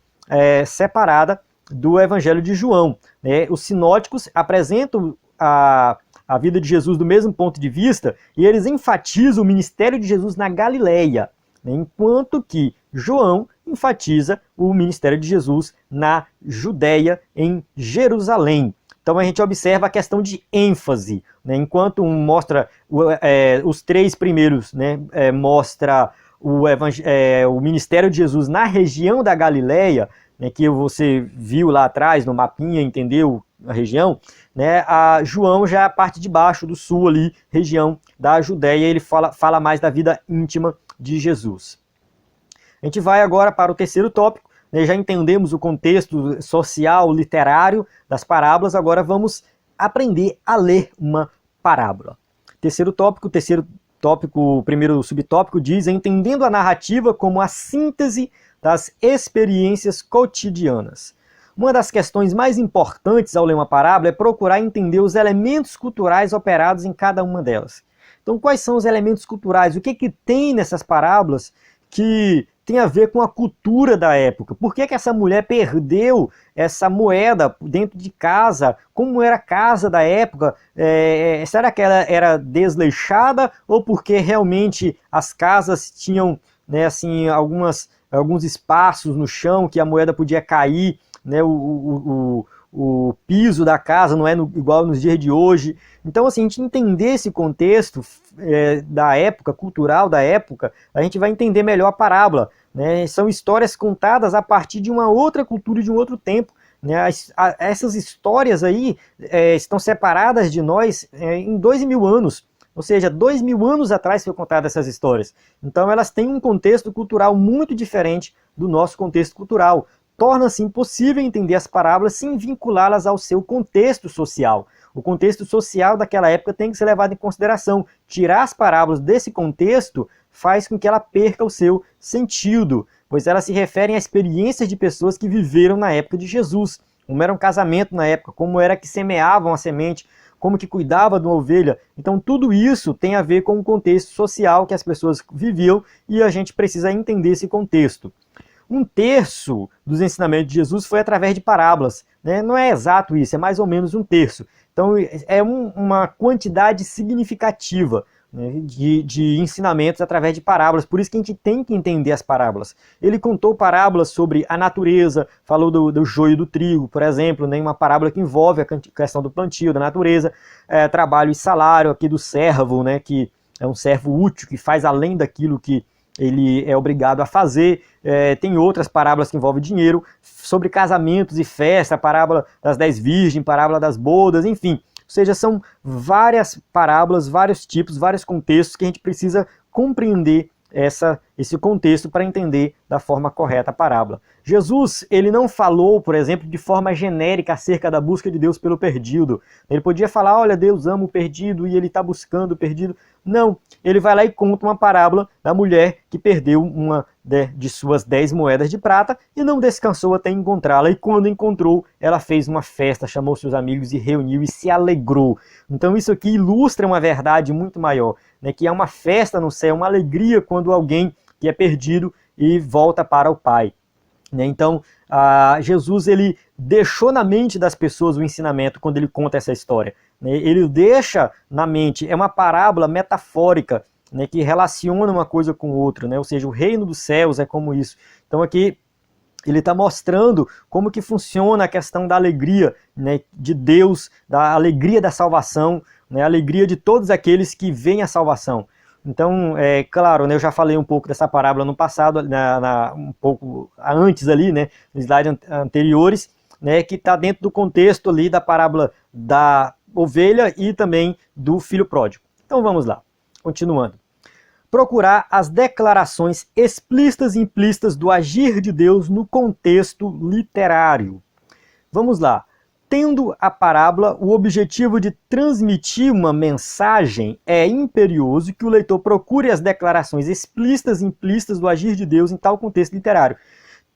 separada do evangelho de João. Né? Os sinóticos apresentam a vida de Jesus do mesmo ponto de vista e eles enfatizam o ministério de Jesus na Galileia, né? Enquanto que João enfatiza o ministério de Jesus na Judéia, em Jerusalém. Então a gente observa a questão de ênfase, né? Enquanto um mostra os 3 primeiros, né, mostra o ministério de Jesus na região da Galileia, né, que você viu lá atrás no mapinha, entendeu a região, né? A João já é a parte de baixo do sul ali, região da Judéia, ele fala mais da vida íntima de Jesus. A gente vai agora para o terceiro tópico, né? Já entendemos o contexto social, literário das parábolas, agora vamos aprender a ler uma parábola. Terceiro tópico, o primeiro subtópico diz, entendendo a narrativa como a síntese das experiências cotidianas. Uma das questões mais importantes ao ler uma parábola é procurar entender os elementos culturais operados em cada uma delas. Então, quais são os elementos culturais? O que tem nessas parábolas que tem a ver com a cultura da época? Por que essa mulher perdeu essa moeda dentro de casa? Como era a casa da época? Será que ela era desleixada ou porque realmente as casas tinham, né, assim, alguns espaços no chão que a moeda podia cair, né, o piso da casa não é igual nos dias de hoje? Então, assim, a gente entender esse contexto da época, cultural da época, a gente vai entender melhor a parábola. Né? São histórias contadas a partir de uma outra cultura e de um outro tempo. Né? Essas histórias aí estão separadas de nós em 2.000 anos. Ou seja, 2.000 anos atrás foi contada essas histórias. Então elas têm um contexto cultural muito diferente do nosso contexto cultural. Torna-se impossível entender as parábolas sem vinculá-las ao seu contexto social. O contexto social daquela época tem que ser levado em consideração. Tirar as parábolas desse contexto faz com que ela perca o seu sentido, pois elas se referem a experiências de pessoas que viveram na época de Jesus. Como era um casamento na época, como era que semeavam a semente, como que cuidava de uma ovelha. Então tudo isso tem a ver com o contexto social que as pessoas viviam e a gente precisa entender esse contexto. 1/3 dos ensinamentos de Jesus foi através de parábolas. Né? Não é exato isso, é mais ou menos 1/3. Então é uma quantidade significativa, né, de ensinamentos através de parábolas. Por isso que a gente tem que entender as parábolas. Ele contou parábolas sobre a natureza, falou do joio e do trigo, por exemplo, né, uma parábola que envolve a questão do plantio, da natureza, trabalho e salário aqui do servo, né, que é um servo útil, que faz além daquilo que ele é obrigado a fazer. Tem outras parábolas que envolvem dinheiro, sobre casamentos e festa, a parábola das 10 virgens, parábola das bodas, enfim. Ou seja, são várias parábolas, vários tipos, vários contextos que a gente precisa compreender esse contexto para entender da forma correta a parábola. Jesus, ele não falou, por exemplo, de forma genérica acerca da busca de Deus pelo perdido. Ele podia falar, olha, Deus ama o perdido e ele está buscando o perdido. Não, ele vai lá e conta uma parábola da mulher que perdeu uma de suas 10 moedas de prata e não descansou até encontrá-la. E quando encontrou, ela fez uma festa, chamou seus amigos e reuniu e se alegrou. Então isso aqui ilustra uma verdade muito maior, né, que é uma festa no céu, uma alegria quando alguém que é perdido e volta para o Pai. Então, Jesus ele deixou na mente das pessoas o ensinamento quando ele conta essa história. Ele deixa na mente, é uma parábola metafórica, né, que relaciona uma coisa com outra, né? Ou seja, o reino dos céus é como isso. Então aqui ele está mostrando como que funciona a questão da alegria, né, de Deus, da alegria da salvação, né, a alegria de todos aqueles que veem a salvação. Então, claro, né, eu já falei um pouco dessa parábola no passado, um pouco antes ali, né, nos slides anteriores, né, que está dentro do contexto ali da parábola da ovelha e também do filho pródigo. Então vamos lá, continuando. Procurar as declarações explícitas e implícitas do agir de Deus no contexto literário. Vamos lá. Tendo a parábola o objetivo de transmitir uma mensagem, é imperioso que o leitor procure as declarações explícitas e implícitas do agir de Deus em tal contexto literário.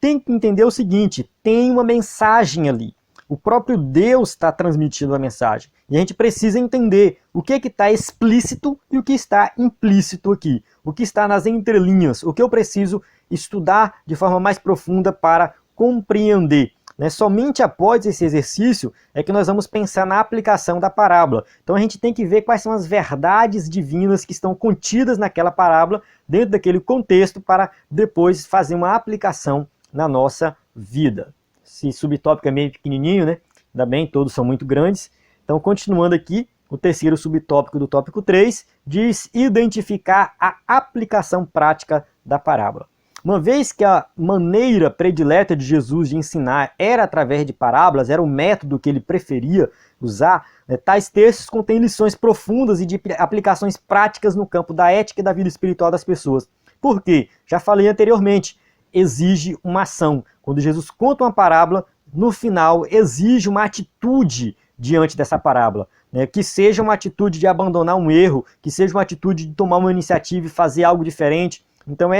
Tem que entender o seguinte, tem uma mensagem ali. O próprio Deus está transmitindo a mensagem. E a gente precisa entender o que está explícito e o que está implícito aqui. O que está nas entrelinhas, o que eu preciso estudar de forma mais profunda para compreender. Somente após esse exercício é que nós vamos pensar na aplicação da parábola. Então a gente tem que ver quais são as verdades divinas que estão contidas naquela parábola, dentro daquele contexto, para depois fazer uma aplicação na nossa vida. Esse subtópico é meio pequenininho, né? Ainda bem, todos são muito grandes. Então, continuando aqui, o terceiro subtópico do tópico 3 diz identificar a aplicação prática da parábola. Uma vez que a maneira predileta de Jesus de ensinar era através de parábolas, era o método que ele preferia usar, tais textos contêm lições profundas e de aplicações práticas no campo da ética e da vida espiritual das pessoas. Por quê? Já falei anteriormente, exige uma ação. Quando Jesus conta uma parábola, no final exige uma atitude diante dessa parábola, né? Que seja uma atitude de abandonar um erro, que seja uma atitude de tomar uma iniciativa e fazer algo diferente. Então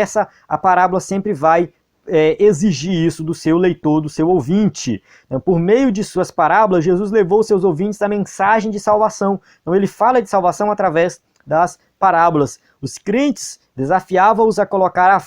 a parábola sempre vai exigir isso do seu leitor, do seu ouvinte. Então, por meio de suas parábolas, Jesus levou os seus ouvintes à mensagem de salvação. Então ele fala de salvação através das parábolas. Os crentes desafiava-os a colocar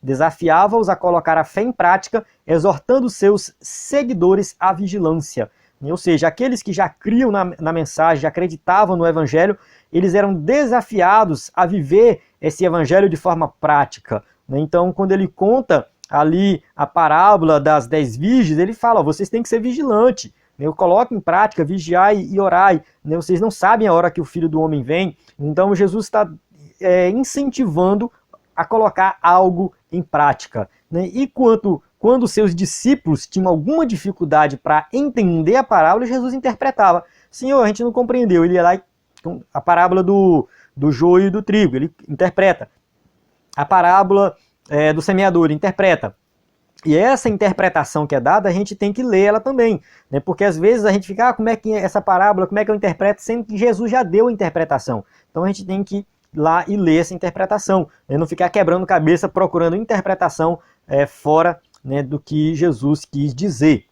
desafiava-os a colocar a fé em prática, exortando seus seguidores à vigilância. Ou seja, aqueles que já criam na mensagem, já acreditavam no evangelho, eles eram desafiados a viver esse evangelho de forma prática. Então, quando ele conta ali a parábola das 10 virgens, ele fala, vocês têm que ser vigilantes, coloquem em prática, vigiai e orai, vocês não sabem a hora que o Filho do Homem vem. Então, Jesus está incentivando a colocar algo em prática. E quando seus discípulos tinham alguma dificuldade para entender a parábola, Jesus interpretava. Senhor, a gente não compreendeu. Ele ia lá e a parábola do joio e do trigo, ele interpreta. A parábola do semeador, ele interpreta. E essa interpretação que é dada, a gente tem que ler ela também. Porque às vezes a gente fica, como é que é essa parábola, como é que eu interpreto, sendo que Jesus já deu a interpretação. Então a gente tem que ir lá e ler essa interpretação. Não ficar quebrando cabeça, procurando interpretação fora do que Jesus quis dizer.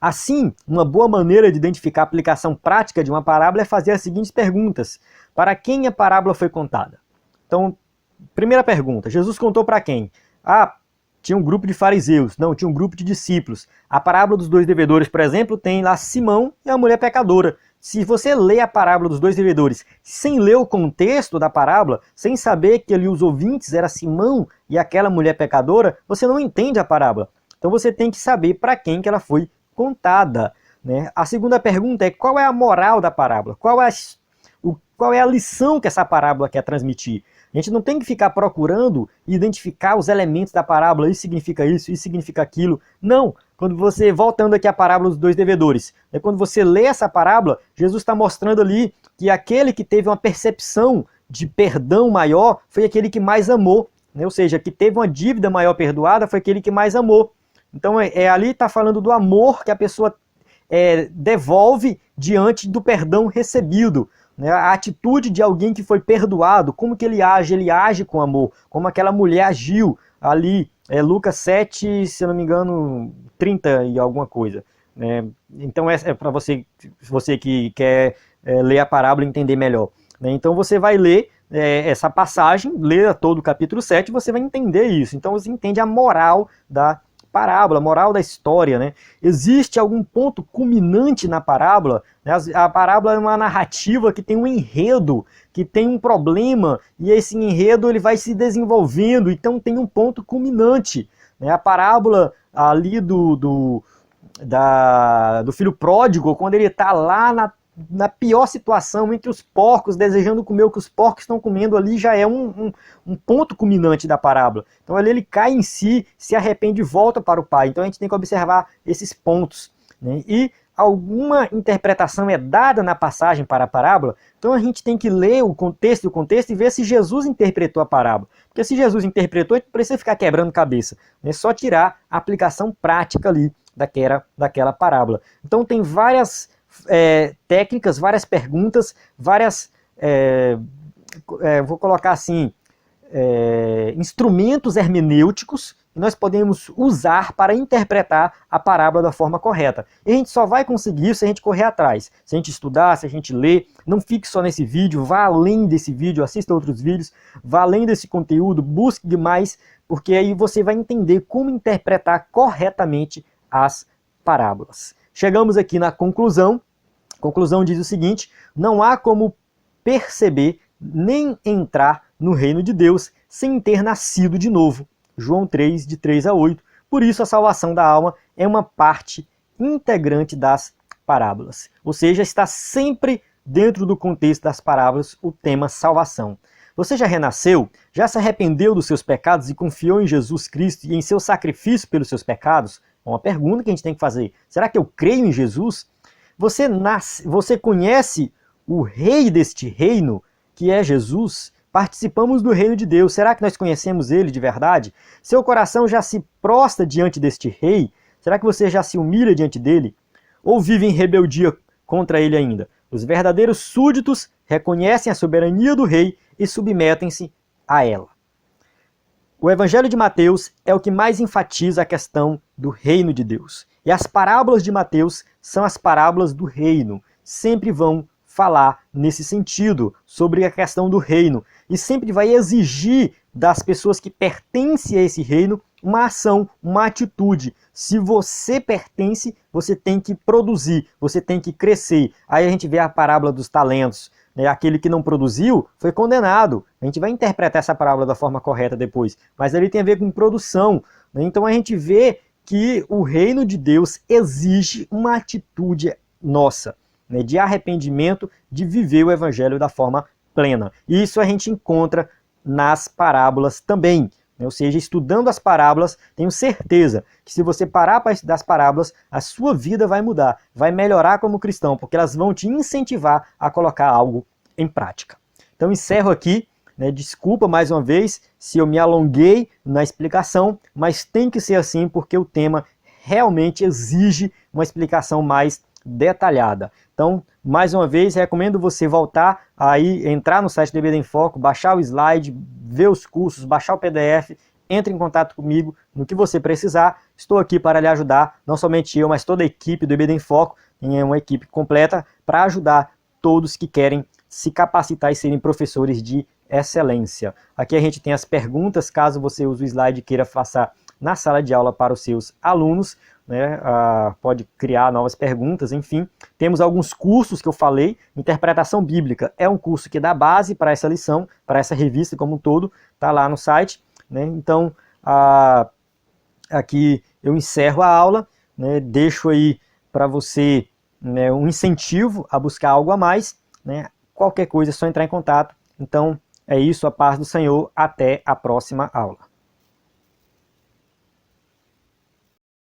Assim, uma boa maneira de identificar a aplicação prática de uma parábola é fazer as seguintes perguntas. Para quem a parábola foi contada? Então, primeira pergunta, Jesus contou para quem? Tinha um grupo de fariseus. Não, tinha um grupo de discípulos. A parábola dos 2 devedores, por exemplo, tem lá Simão e a mulher pecadora. Se você lê a parábola dos 2 devedores sem ler o contexto da parábola, sem saber que ali os ouvintes eram Simão e aquela mulher pecadora, você não entende a parábola. Então você tem que saber para quem que ela foi contada. A segunda pergunta é qual é a moral da parábola? Qual é a lição que essa parábola quer transmitir? A gente não tem que ficar procurando identificar os elementos da parábola, isso significa aquilo. Não, quando você, voltando aqui à parábola dos 2 devedores, quando você lê essa parábola, Jesus está mostrando ali que aquele que teve uma percepção de perdão maior foi aquele que mais amou, né? Ou seja, que teve uma dívida maior perdoada foi aquele que mais amou. Então ali está falando do amor que a pessoa devolve diante do perdão recebido. Né? A atitude de alguém que foi perdoado, como que ele age com amor, como aquela mulher agiu ali, Lucas 7, se eu não me engano, 30 e alguma coisa. Então é para você que quer ler a parábola e entender melhor. Então você vai ler essa passagem, ler todo o capítulo 7, você vai entender isso. Então você entende a moral da parábola, a moral da história, né? Existe algum ponto culminante na parábola? A parábola é uma narrativa que tem um enredo, que tem um problema, e esse enredo ele vai se desenvolvendo, então tem um ponto culminante. A parábola ali do filho pródigo, quando ele está lá na pior situação, entre os porcos, desejando comer o que os porcos estão comendo, ali já é um ponto culminante da parábola. Então ali ele cai em si, se arrepende e volta para o pai. Então a gente tem que observar esses pontos. Né? E alguma interpretação é dada na passagem para a parábola, então a gente tem que ler o contexto e ver se Jesus interpretou a parábola. Porque se Jesus interpretou, a gente precisa ficar quebrando cabeça. É só tirar a aplicação prática ali daquela parábola. Então tem várias técnicas, várias perguntas, vou colocar assim, instrumentos hermenêuticos que nós podemos usar para interpretar a parábola da forma correta. E a gente só vai conseguir isso se a gente correr atrás, se a gente estudar, se a gente ler. Não fique só nesse vídeo, vá além desse vídeo, assista outros vídeos, vá além desse conteúdo, busque demais, porque aí você vai entender como interpretar corretamente as parábolas. Chegamos aqui na conclusão. A conclusão diz o seguinte: não há como perceber nem entrar no reino de Deus sem ter nascido de novo. João 3, de 3 a 8. Por isso a salvação da alma é uma parte integrante das parábolas. Ou seja, está sempre dentro do contexto das parábolas o tema salvação. Você já renasceu? Já se arrependeu dos seus pecados e confiou em Jesus Cristo e em seu sacrifício pelos seus pecados? É uma pergunta que a gente tem que fazer. Será que eu creio em Jesus? Você conhece o rei deste reino, que é Jesus? Participamos do reino de Deus. Será que nós conhecemos ele de verdade? Seu coração já se prostra diante deste rei? Será que você já se humilha diante dele? Ou vive em rebeldia contra ele ainda? Os verdadeiros súditos reconhecem a soberania do rei e submetem-se a ela. O Evangelho de Mateus é o que mais enfatiza a questão do reino de Deus. E as parábolas de Mateus são as parábolas do reino. Sempre vão falar nesse sentido, sobre a questão do reino. E sempre vai exigir das pessoas que pertencem a esse reino uma ação, uma atitude. Se você pertence, você tem que produzir, você tem que crescer. Aí a gente vê a parábola dos talentos. Aquele que não produziu foi condenado. A gente vai interpretar essa parábola da forma correta depois. Mas ali tem a ver com produção. Então a gente vê que o reino de Deus exige uma atitude nossa, de arrependimento, de viver o evangelho da forma plena. E isso a gente encontra nas parábolas também. Ou seja, estudando as parábolas, tenho certeza que se você parar para estudar as parábolas, a sua vida vai mudar, vai melhorar como cristão, porque elas vão te incentivar a colocar algo em prática. Então encerro aqui, desculpa mais uma vez se eu me alonguei na explicação, mas tem que ser assim porque o tema realmente exige uma explicação mais detalhada. Então, mais uma vez, recomendo você voltar aí, entrar no site do EBD em Foco, baixar o slide, ver os cursos, baixar o PDF, entre em contato comigo no que você precisar. Estou aqui para lhe ajudar, não somente eu, mas toda a equipe do EBD em Foco, é uma equipe completa para ajudar todos que querem se capacitar e serem professores de excelência. Aqui a gente tem as perguntas, caso você use o slide e queira passar na sala de aula para os seus alunos. Pode criar novas perguntas, enfim. Temos alguns cursos que eu falei. Interpretação Bíblica é um curso que dá base para essa lição, para essa revista como um todo, está lá no site. Então, aqui eu encerro a aula, deixo aí para você um incentivo a buscar algo a mais. Qualquer coisa é só entrar em contato. Então, é isso, a paz do Senhor, até a próxima aula.